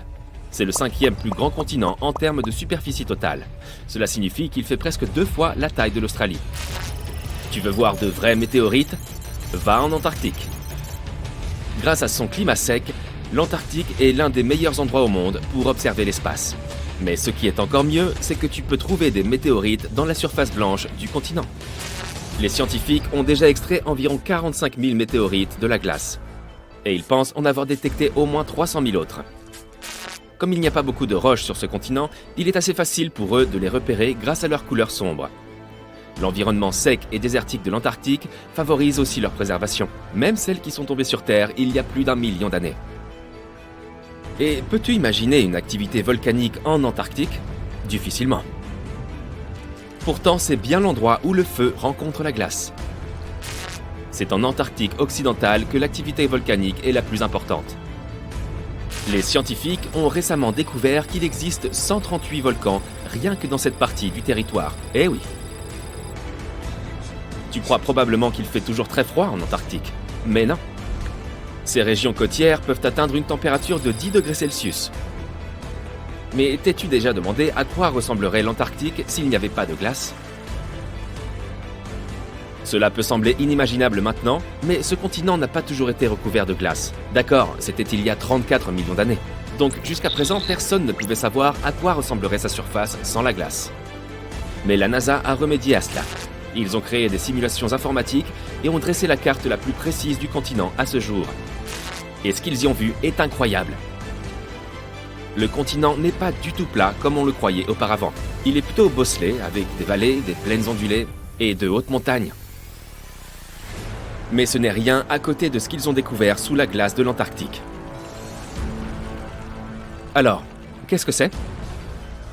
C'est le 5e plus grand continent en termes de superficie totale. Cela signifie qu'il fait presque 2 fois la taille de l'Australie. Tu veux voir de vrais météorites? Va en Antarctique. Grâce à son climat sec, l'Antarctique est l'un des meilleurs endroits au monde pour observer l'espace. Mais ce qui est encore mieux, c'est que tu peux trouver des météorites dans la surface blanche du continent. Les scientifiques ont déjà extrait environ 45 000 météorites de la glace. Et ils pensent en avoir détecté au moins 300 000 autres. Comme il n'y a pas beaucoup de roches sur ce continent, il est assez facile pour eux de les repérer grâce à leur couleur sombre. L'environnement sec et désertique de l'Antarctique favorise aussi leur préservation, même celles qui sont tombées sur Terre il y a plus d'1 million d'années. Et peux-tu imaginer une activité volcanique en Antarctique? Difficilement. Pourtant, c'est bien l'endroit où le feu rencontre la glace. C'est en Antarctique occidentale que l'activité volcanique est la plus importante. Les scientifiques ont récemment découvert qu'il existe 138 volcans rien que dans cette partie du territoire. Eh oui. Tu crois probablement qu'il fait toujours très froid en Antarctique, mais non. Ces régions côtières peuvent atteindre une température de 10 degrés Celsius. Mais t'es-tu déjà demandé à quoi ressemblerait l'Antarctique s'il n'y avait pas de glace? Cela peut sembler inimaginable maintenant, mais ce continent n'a pas toujours été recouvert de glace. D'accord, c'était il y a 34 millions d'années. Donc jusqu'à présent, personne ne pouvait savoir à quoi ressemblerait sa surface sans la glace. Mais la NASA a remédié à cela. Ils ont créé des simulations informatiques et ont dressé la carte la plus précise du continent à ce jour. Et ce qu'ils y ont vu est incroyable. Le continent n'est pas du tout plat comme on le croyait auparavant. Il est plutôt bosselé avec des vallées, des plaines ondulées et de hautes montagnes. Mais ce n'est rien à côté de ce qu'ils ont découvert sous la glace de l'Antarctique. Alors, qu'est-ce que c'est?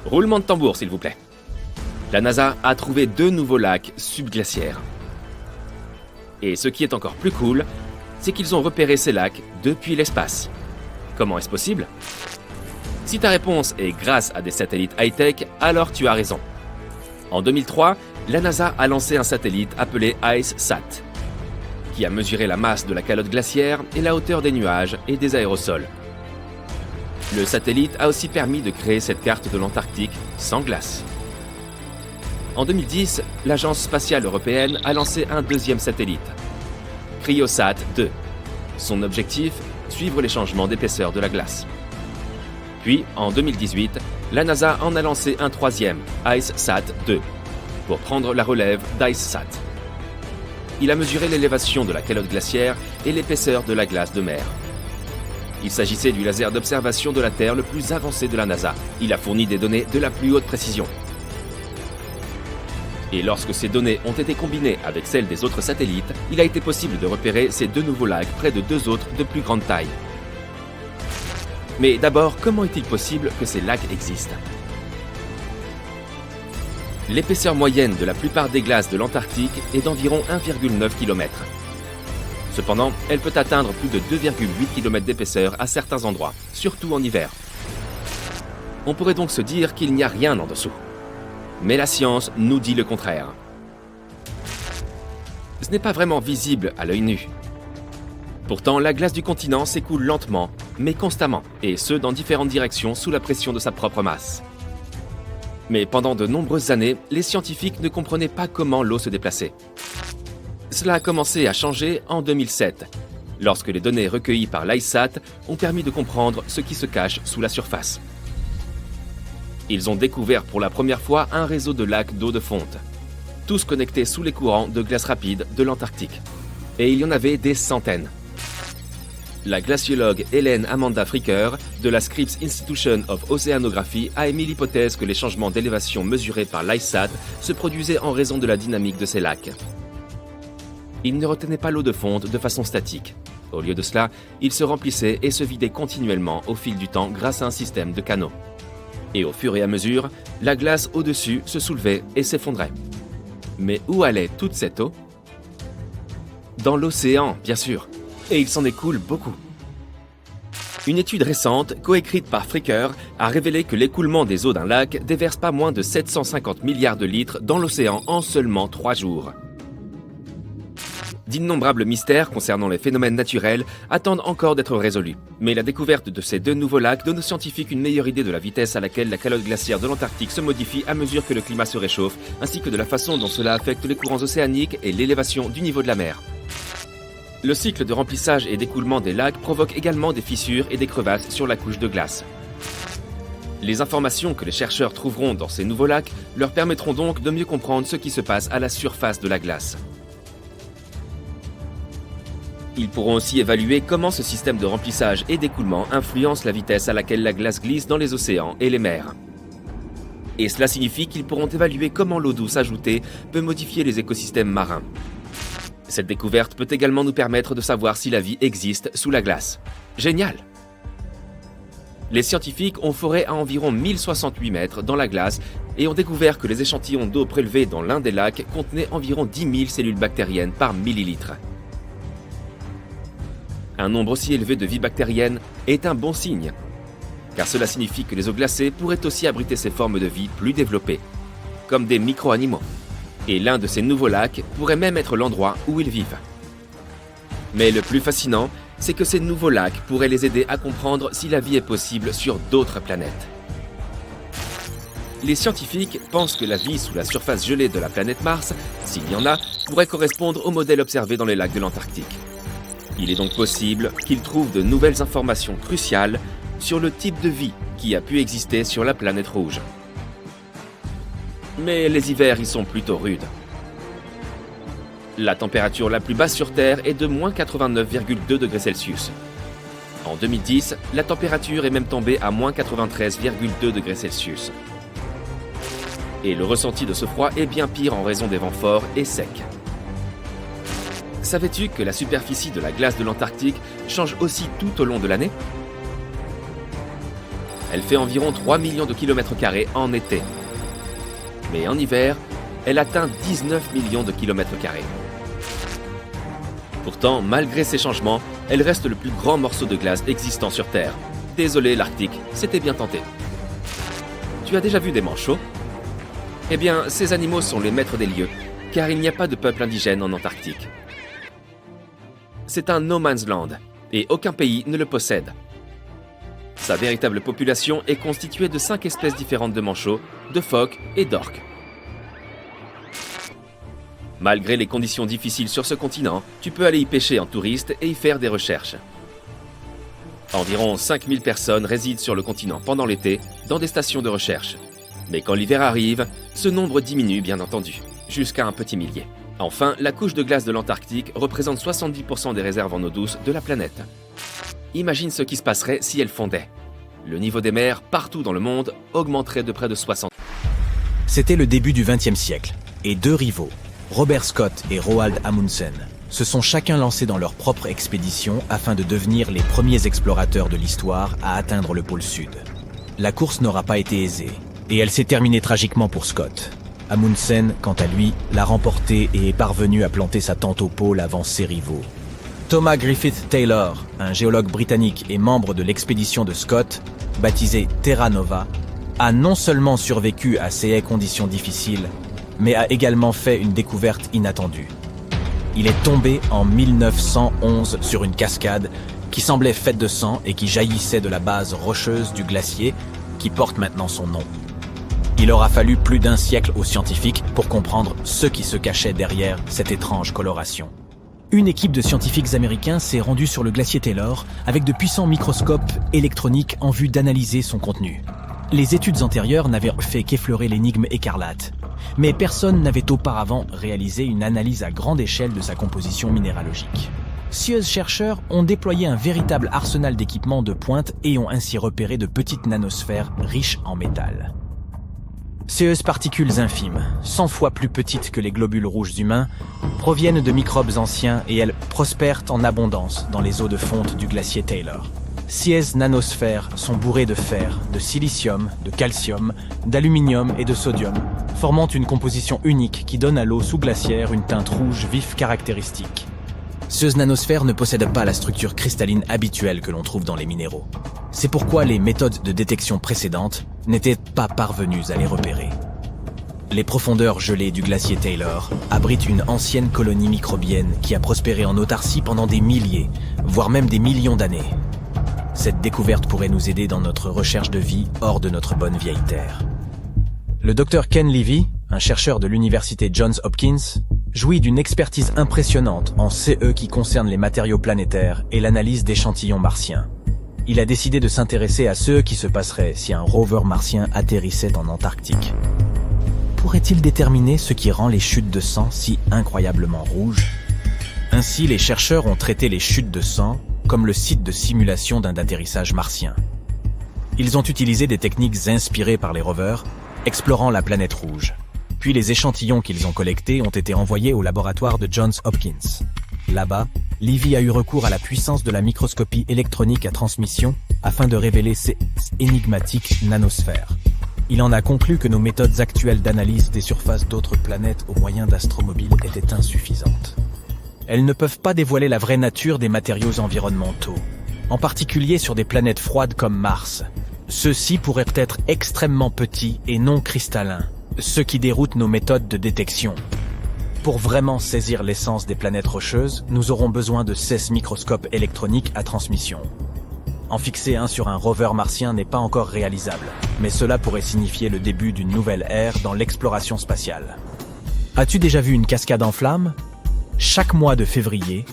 Roulement de tambour, s'il vous plaît. La NASA a trouvé 2 nouveaux lacs subglaciaires. Et ce qui est encore plus cool, c'est qu'ils ont repéré ces lacs depuis l'espace. Comment est-ce possible? Si ta réponse est grâce à des satellites high-tech, alors tu as raison. En 2003, la NASA a lancé un satellite appelé IceSat, qui a mesuré la masse de la calotte glaciaire et la hauteur des nuages et des aérosols. Le satellite a aussi permis de créer cette carte de l'Antarctique sans glace. En 2010, l'Agence spatiale européenne a lancé un 2e satellite, Cryosat 2. Son objectif, suivre les changements d'épaisseur de la glace. Puis, en 2018, la NASA en a lancé un 3e, IceSat 2, pour prendre la relève d'IceSat. Il a mesuré l'élévation de la calotte glaciaire et l'épaisseur de la glace de mer. Il s'agissait du laser d'observation de la Terre le plus avancé de la NASA. Il a fourni des données de la plus haute précision. Et lorsque ces données ont été combinées avec celles des autres satellites, il a été possible de repérer ces 2 nouveaux lacs près de 2 autres de plus grande taille. Mais d'abord, comment est-il possible que ces lacs existent? L'épaisseur moyenne de la plupart des glaces de l'Antarctique est d'environ 1,9 km. Cependant, elle peut atteindre plus de 2,8 km d'épaisseur à certains endroits, surtout en hiver. On pourrait donc se dire qu'il n'y a rien en dessous. Mais la science nous dit le contraire. Ce n'est pas vraiment visible à l'œil nu. Pourtant, la glace du continent s'écoule lentement, mais constamment, et ce dans différentes directions sous la pression de sa propre masse. Mais pendant de nombreuses années, les scientifiques ne comprenaient pas comment l'eau se déplaçait. Cela a commencé à changer en 2007, lorsque les données recueillies par l'IceSat ont permis de comprendre ce qui se cache sous la surface. Ils ont découvert pour la première fois un réseau de lacs d'eau de fonte, tous connectés sous les courants de glace rapide de l'Antarctique. Et il y en avait des centaines. La glaciologue Hélène Amanda Fricker de la Scripps Institution of Oceanography a émis l'hypothèse que les changements d'élévation mesurés par l'IceSat se produisaient en raison de la dynamique de ces lacs. Ils ne retenaient pas l'eau de fonte de façon statique. Au lieu de cela, ils se remplissaient et se vidaient continuellement au fil du temps grâce à un système de canaux. Et au fur et à mesure, la glace au-dessus se soulevait et s'effondrait. Mais où allait toute cette eau? Dans l'océan, bien sûr. Et il s'en écoule beaucoup. Une étude récente, coécrite par Fricker, a révélé que l'écoulement des eaux d'un lac déverse pas moins de 750 milliards de litres dans l'océan en seulement 3 jours. D'innombrables mystères concernant les phénomènes naturels attendent encore d'être résolus. Mais la découverte de ces 2 nouveaux lacs donne aux scientifiques une meilleure idée de la vitesse à laquelle la calotte glaciaire de l'Antarctique se modifie à mesure que le climat se réchauffe, ainsi que de la façon dont cela affecte les courants océaniques et l'élévation du niveau de la mer. Le cycle de remplissage et d'écoulement des lacs provoque également des fissures et des crevasses sur la couche de glace. Les informations que les chercheurs trouveront dans ces nouveaux lacs leur permettront donc de mieux comprendre ce qui se passe à la surface de la glace. Ils pourront aussi évaluer comment ce système de remplissage et d'écoulement influence la vitesse à laquelle la glace glisse dans les océans et les mers. Et cela signifie qu'ils pourront évaluer comment l'eau douce ajoutée peut modifier les écosystèmes marins. Cette découverte peut également nous permettre de savoir si la vie existe sous la glace. Génial! Les scientifiques ont foré à environ 1068 mètres dans la glace et ont découvert que les échantillons d'eau prélevés dans l'un des lacs contenaient environ 10 000 cellules bactériennes par millilitre. Un nombre aussi élevé de vie bactérienne est un bon signe, car cela signifie que les eaux glacées pourraient aussi abriter ces formes de vie plus développées, comme des micro-animaux. Et l'un de ces nouveaux lacs pourrait même être l'endroit où ils vivent. Mais le plus fascinant, c'est que ces nouveaux lacs pourraient les aider à comprendre si la vie est possible sur d'autres planètes. Les scientifiques pensent que la vie sous la surface gelée de la planète Mars, s'il y en a, pourrait correspondre au modèle observé dans les lacs de l'Antarctique. Il est donc possible qu'ils trouvent de nouvelles informations cruciales sur le type de vie qui a pu exister sur la planète rouge. Mais les hivers y sont plutôt rudes. La température la plus basse sur Terre est de moins 89,2 degrés Celsius. En 2010, la température est même tombée à moins 93,2 degrés Celsius. Et le ressenti de ce froid est bien pire en raison des vents forts et secs. Savais-tu que la superficie de la glace de l'Antarctique change aussi tout au long de l'année ? Elle fait environ 3 millions de kilomètres carrés en été. Mais en hiver, elle atteint 19 millions de kilomètres carrés. Pourtant, malgré ces changements, elle reste le plus grand morceau de glace existant sur Terre. Désolé l'Arctique, c'était bien tenté. Tu as déjà vu des manchots ? Eh bien, ces animaux sont les maîtres des lieux, car il n'y a pas de peuple indigène en Antarctique. C'est un no man's land, et aucun pays ne le possède. Sa véritable population est constituée de 5 espèces différentes de manchots, de phoques et d'orques. Malgré les conditions difficiles sur ce continent, tu peux aller y pêcher en touriste et y faire des recherches. Environ 5000 personnes résident sur le continent pendant l'été dans des stations de recherche. Mais quand l'hiver arrive, ce nombre diminue bien entendu, jusqu'à un petit millier. Enfin, la couche de glace de l'Antarctique représente 70% des réserves en eau douce de la planète. Imagine ce qui se passerait si elle fondait. Le niveau des mers, partout dans le monde, augmenterait de près de 60%. C'était le début du XXe siècle, et deux rivaux, Robert Scott et Roald Amundsen, se sont chacun lancés dans leur propre expédition afin de devenir les premiers explorateurs de l'histoire à atteindre le pôle sud. La course n'aura pas été aisée, et elle s'est terminée tragiquement pour Scott. Amundsen, quant à lui, l'a remporté et est parvenu à planter sa tente au pôle avant ses rivaux. Thomas Griffith Taylor, un géologue britannique et membre de l'expédition de Scott, baptisé Terra Nova, a non seulement survécu à ces conditions difficiles, mais a également fait une découverte inattendue. Il est tombé en 1911 sur une cascade qui semblait faite de sang et qui jaillissait de la base rocheuse du glacier qui porte maintenant son nom. Il aura fallu plus d'un siècle aux scientifiques pour comprendre ce qui se cachait derrière cette étrange coloration. Une équipe de scientifiques américains s'est rendue sur le glacier Taylor avec de puissants microscopes électroniques en vue d'analyser son contenu. Les études antérieures n'avaient fait qu'effleurer l'énigme écarlate, mais personne n'avait auparavant réalisé une analyse à grande échelle de sa composition minéralogique. Scieux chercheurs ont déployé un véritable arsenal d'équipements de pointe et ont ainsi repéré de petites nanosphères riches en métal. Ces particules infimes, 100 fois plus petites que les globules rouges humains, proviennent de microbes anciens et elles prospèrent en abondance dans les eaux de fonte du glacier Taylor. Ces nanosphères sont bourrées de fer, de silicium, de calcium, d'aluminium et de sodium, formant une composition unique qui donne à l'eau sous-glaciaire une teinte rouge vif caractéristique. Ces nanosphères ne possèdent pas la structure cristalline habituelle que l'on trouve dans les minéraux. C'est pourquoi les méthodes de détection précédentes n'étaient pas parvenues à les repérer. Les profondeurs gelées du glacier Taylor abritent une ancienne colonie microbienne qui a prospéré en autarcie pendant des milliers, voire même des millions d'années. Cette découverte pourrait nous aider dans notre recherche de vie hors de notre bonne vieille Terre. Le Dr Ken Levy, un chercheur de l'université Johns Hopkins, jouit d'une expertise impressionnante en CE qui concerne les matériaux planétaires et l'analyse d'échantillons martiens. Il a décidé de s'intéresser à ce qui se passerait si un rover martien atterrissait en Antarctique. Pourrait-il déterminer ce qui rend les chutes de sang si incroyablement rouges ? Ainsi, les chercheurs ont traité les chutes de sang comme le site de simulation d'un atterrissage martien. Ils ont utilisé des techniques inspirées par les rovers, explorant la planète rouge. Puis les échantillons qu'ils ont collectés ont été envoyés au laboratoire de Johns Hopkins. Là-bas, Levy a eu recours à la puissance de la microscopie électronique à transmission afin de révéler ces énigmatiques nanosphères. Il en a conclu que nos méthodes actuelles d'analyse des surfaces d'autres planètes au moyen d'astromobiles étaient insuffisantes. Elles ne peuvent pas dévoiler la vraie nature des matériaux environnementaux, en particulier sur des planètes froides comme Mars. Ceux-ci pourraient être extrêmement petits et non cristallins, ce qui déroute nos méthodes de détection. Pour vraiment saisir l'essence des planètes rocheuses, nous aurons besoin de 16 microscopes électroniques à transmission. En fixer un sur un rover martien n'est pas encore réalisable, mais cela pourrait signifier le début d'une nouvelle ère dans l'exploration spatiale. As-tu déjà vu une cascade en flammes ? Chaque mois de février,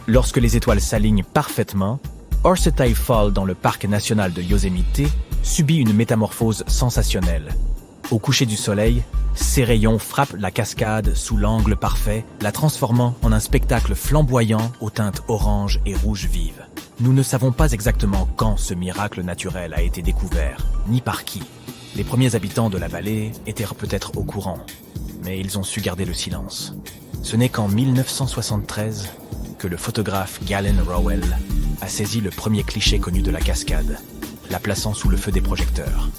lorsque les étoiles s'alignent parfaitement, Horsetay Fall dans le parc national de Yosemite subit une métamorphose sensationnelle. Au coucher du soleil, ces rayons frappent la cascade sous l'angle parfait, la transformant en un spectacle flamboyant aux teintes orange et rouge vives. Nous ne savons pas exactement quand ce miracle naturel a été découvert, ni par qui. Les premiers habitants de la vallée étaient peut-être au courant, mais ils ont su garder le silence. Ce n'est qu'en 1973 que le photographe Galen Rowell a saisi le premier cliché connu de la cascade, la plaçant sous le feu des projecteurs.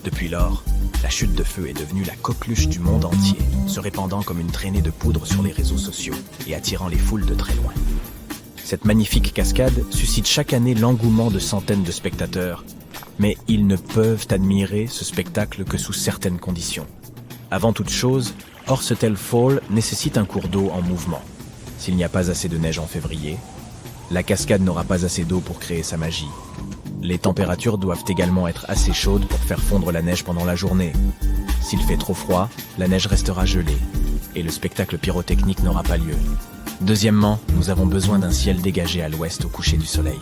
Depuis lors, la chute de feu est devenue la coqueluche du monde entier, se répandant comme une traînée de poudre sur les réseaux sociaux et attirant les foules de très loin. Cette magnifique cascade suscite chaque année l'engouement de centaines de spectateurs, mais ils ne peuvent admirer ce spectacle que sous certaines conditions. Avant toute chose, Horsetay Fall nécessite un cours d'eau en mouvement. S'il n'y a pas assez de neige en février, la cascade n'aura pas assez d'eau pour créer sa magie. Les températures doivent également être assez chaudes pour faire fondre la neige pendant la journée. S'il fait trop froid, la neige restera gelée et le spectacle pyrotechnique n'aura pas lieu. Deuxièmement, nous avons besoin d'un ciel dégagé à l'ouest au coucher du soleil.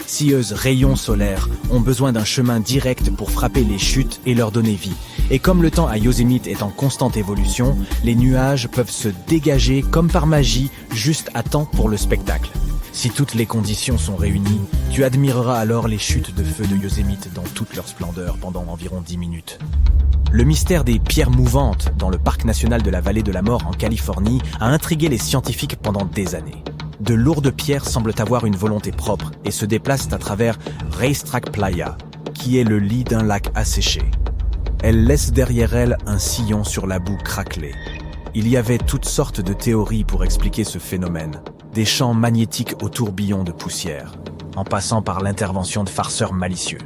Scieuses rayons solaires ont besoin d'un chemin direct pour frapper les chutes et leur donner vie. Et comme le temps à Yosemite est en constante évolution, les nuages peuvent se dégager comme par magie juste à temps pour le spectacle. Si toutes les conditions sont réunies, tu admireras alors les chutes de feu de Yosemite dans toute leur splendeur pendant environ 10 minutes. Le mystère des pierres mouvantes dans le parc national de la Vallée de la Mort en Californie a intrigué les scientifiques pendant des années. De lourdes pierres semblent avoir une volonté propre et se déplacent à travers Racetrack Playa, qui est le lit d'un lac asséché. Elles laissent derrière elles un sillon sur la boue craquelée. Il y avait toutes sortes de théories pour expliquer ce phénomène. Des champs magnétiques au tourbillon de poussière, en passant par l'intervention de farceurs malicieux.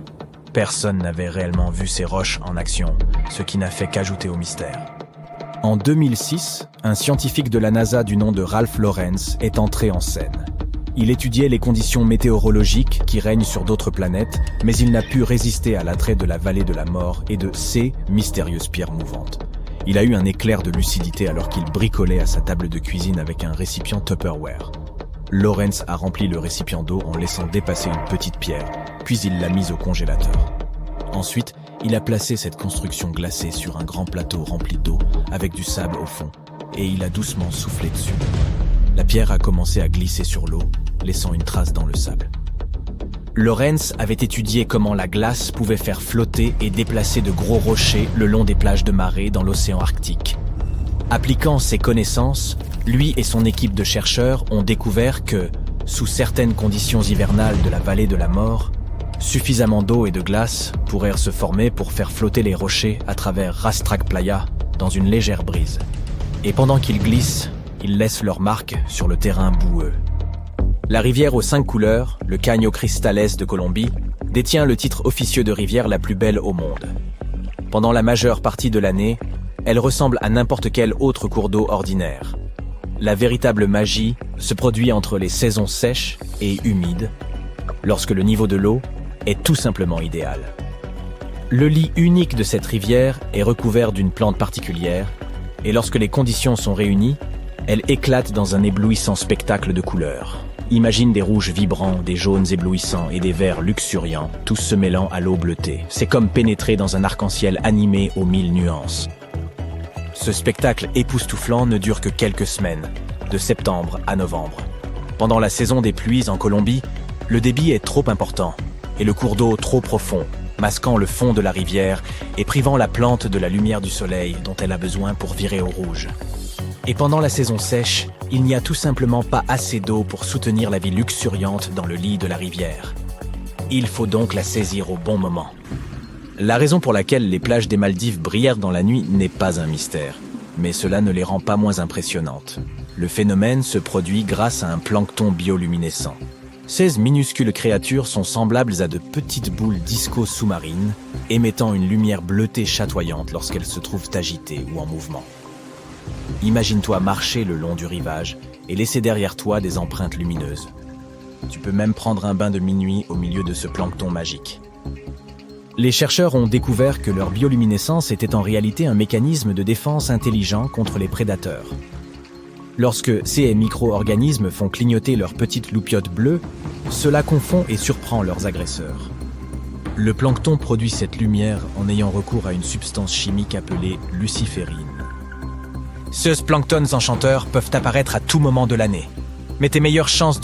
Personne n'avait réellement vu ces roches en action, ce qui n'a fait qu'ajouter au mystère. En 2006, un scientifique de la NASA du nom de Ralph Lawrence est entré en scène. Il étudiait les conditions météorologiques qui règnent sur d'autres planètes, mais il n'a pu résister à l'attrait de la vallée de la mort et de ces mystérieuses pierres mouvantes. Il a eu un éclair de lucidité alors qu'il bricolait à sa table de cuisine avec un récipient Tupperware. Lawrence a rempli le récipient d'eau en laissant dépasser une petite pierre, puis il l'a mise au congélateur. Ensuite, il a placé cette construction glacée sur un grand plateau rempli d'eau avec du sable au fond, et il a doucement soufflé dessus. La pierre a commencé à glisser sur l'eau, laissant une trace dans le sable. Lawrence avait étudié comment la glace pouvait faire flotter et déplacer de gros rochers le long des plages de marée dans l'océan Arctique. Appliquant ses connaissances, lui et son équipe de chercheurs ont découvert que, sous certaines conditions hivernales de la vallée de la mort, suffisamment d'eau et de glace pourraient se former pour faire flotter les rochers à travers Racetrack Playa dans une légère brise. Et pendant qu'ils glissent, ils laissent leurs marques sur le terrain boueux. La rivière aux 5 couleurs, le Caño Cristales de Colombie, détient le titre officieux de rivière la plus belle au monde. Pendant la majeure partie de l'année, elle ressemble à n'importe quel autre cours d'eau ordinaire. La véritable magie se produit entre les saisons sèches et humides, lorsque le niveau de l'eau est tout simplement idéal. Le lit unique de cette rivière est recouvert d'une plante particulière, et lorsque les conditions sont réunies, elle éclate dans un éblouissant spectacle de couleurs. Imagine des rouges vibrants, des jaunes éblouissants et des verts luxuriants, tous se mêlant à l'eau bleutée. C'est comme pénétrer dans un arc-en-ciel animé aux 1000 nuances. Ce spectacle époustouflant ne dure que quelques semaines, de septembre à novembre. Pendant la saison des pluies en Colombie, le débit est trop important et le cours d'eau trop profond, masquant le fond de la rivière et privant la plante de la lumière du soleil dont elle a besoin pour virer au rouge. Et pendant la saison sèche, il n'y a tout simplement pas assez d'eau pour soutenir la vie luxuriante dans le lit de la rivière. Il faut donc la saisir au bon moment. La raison pour laquelle les plages des Maldives brillèrent dans la nuit n'est pas un mystère, mais cela ne les rend pas moins impressionnantes. Le phénomène se produit grâce à un plancton bioluminescent. Ces minuscules créatures sont semblables à de petites boules disco sous-marines, émettant une lumière bleutée chatoyante lorsqu'elles se trouvent agitées ou en mouvement. Imagine-toi marcher le long du rivage et laisser derrière toi des empreintes lumineuses. Tu peux même prendre un bain de minuit au milieu de ce plancton magique. Les chercheurs ont découvert que leur bioluminescence était en réalité un mécanisme de défense intelligent contre les prédateurs. Lorsque ces micro-organismes font clignoter leurs petites loupiottes bleues, cela confond et surprend leurs agresseurs. Le plancton produit cette lumière en ayant recours à une substance chimique appelée luciférine. Ces planctons enchanteurs peuvent apparaître à tout moment de l'année, mais tes meilleures chances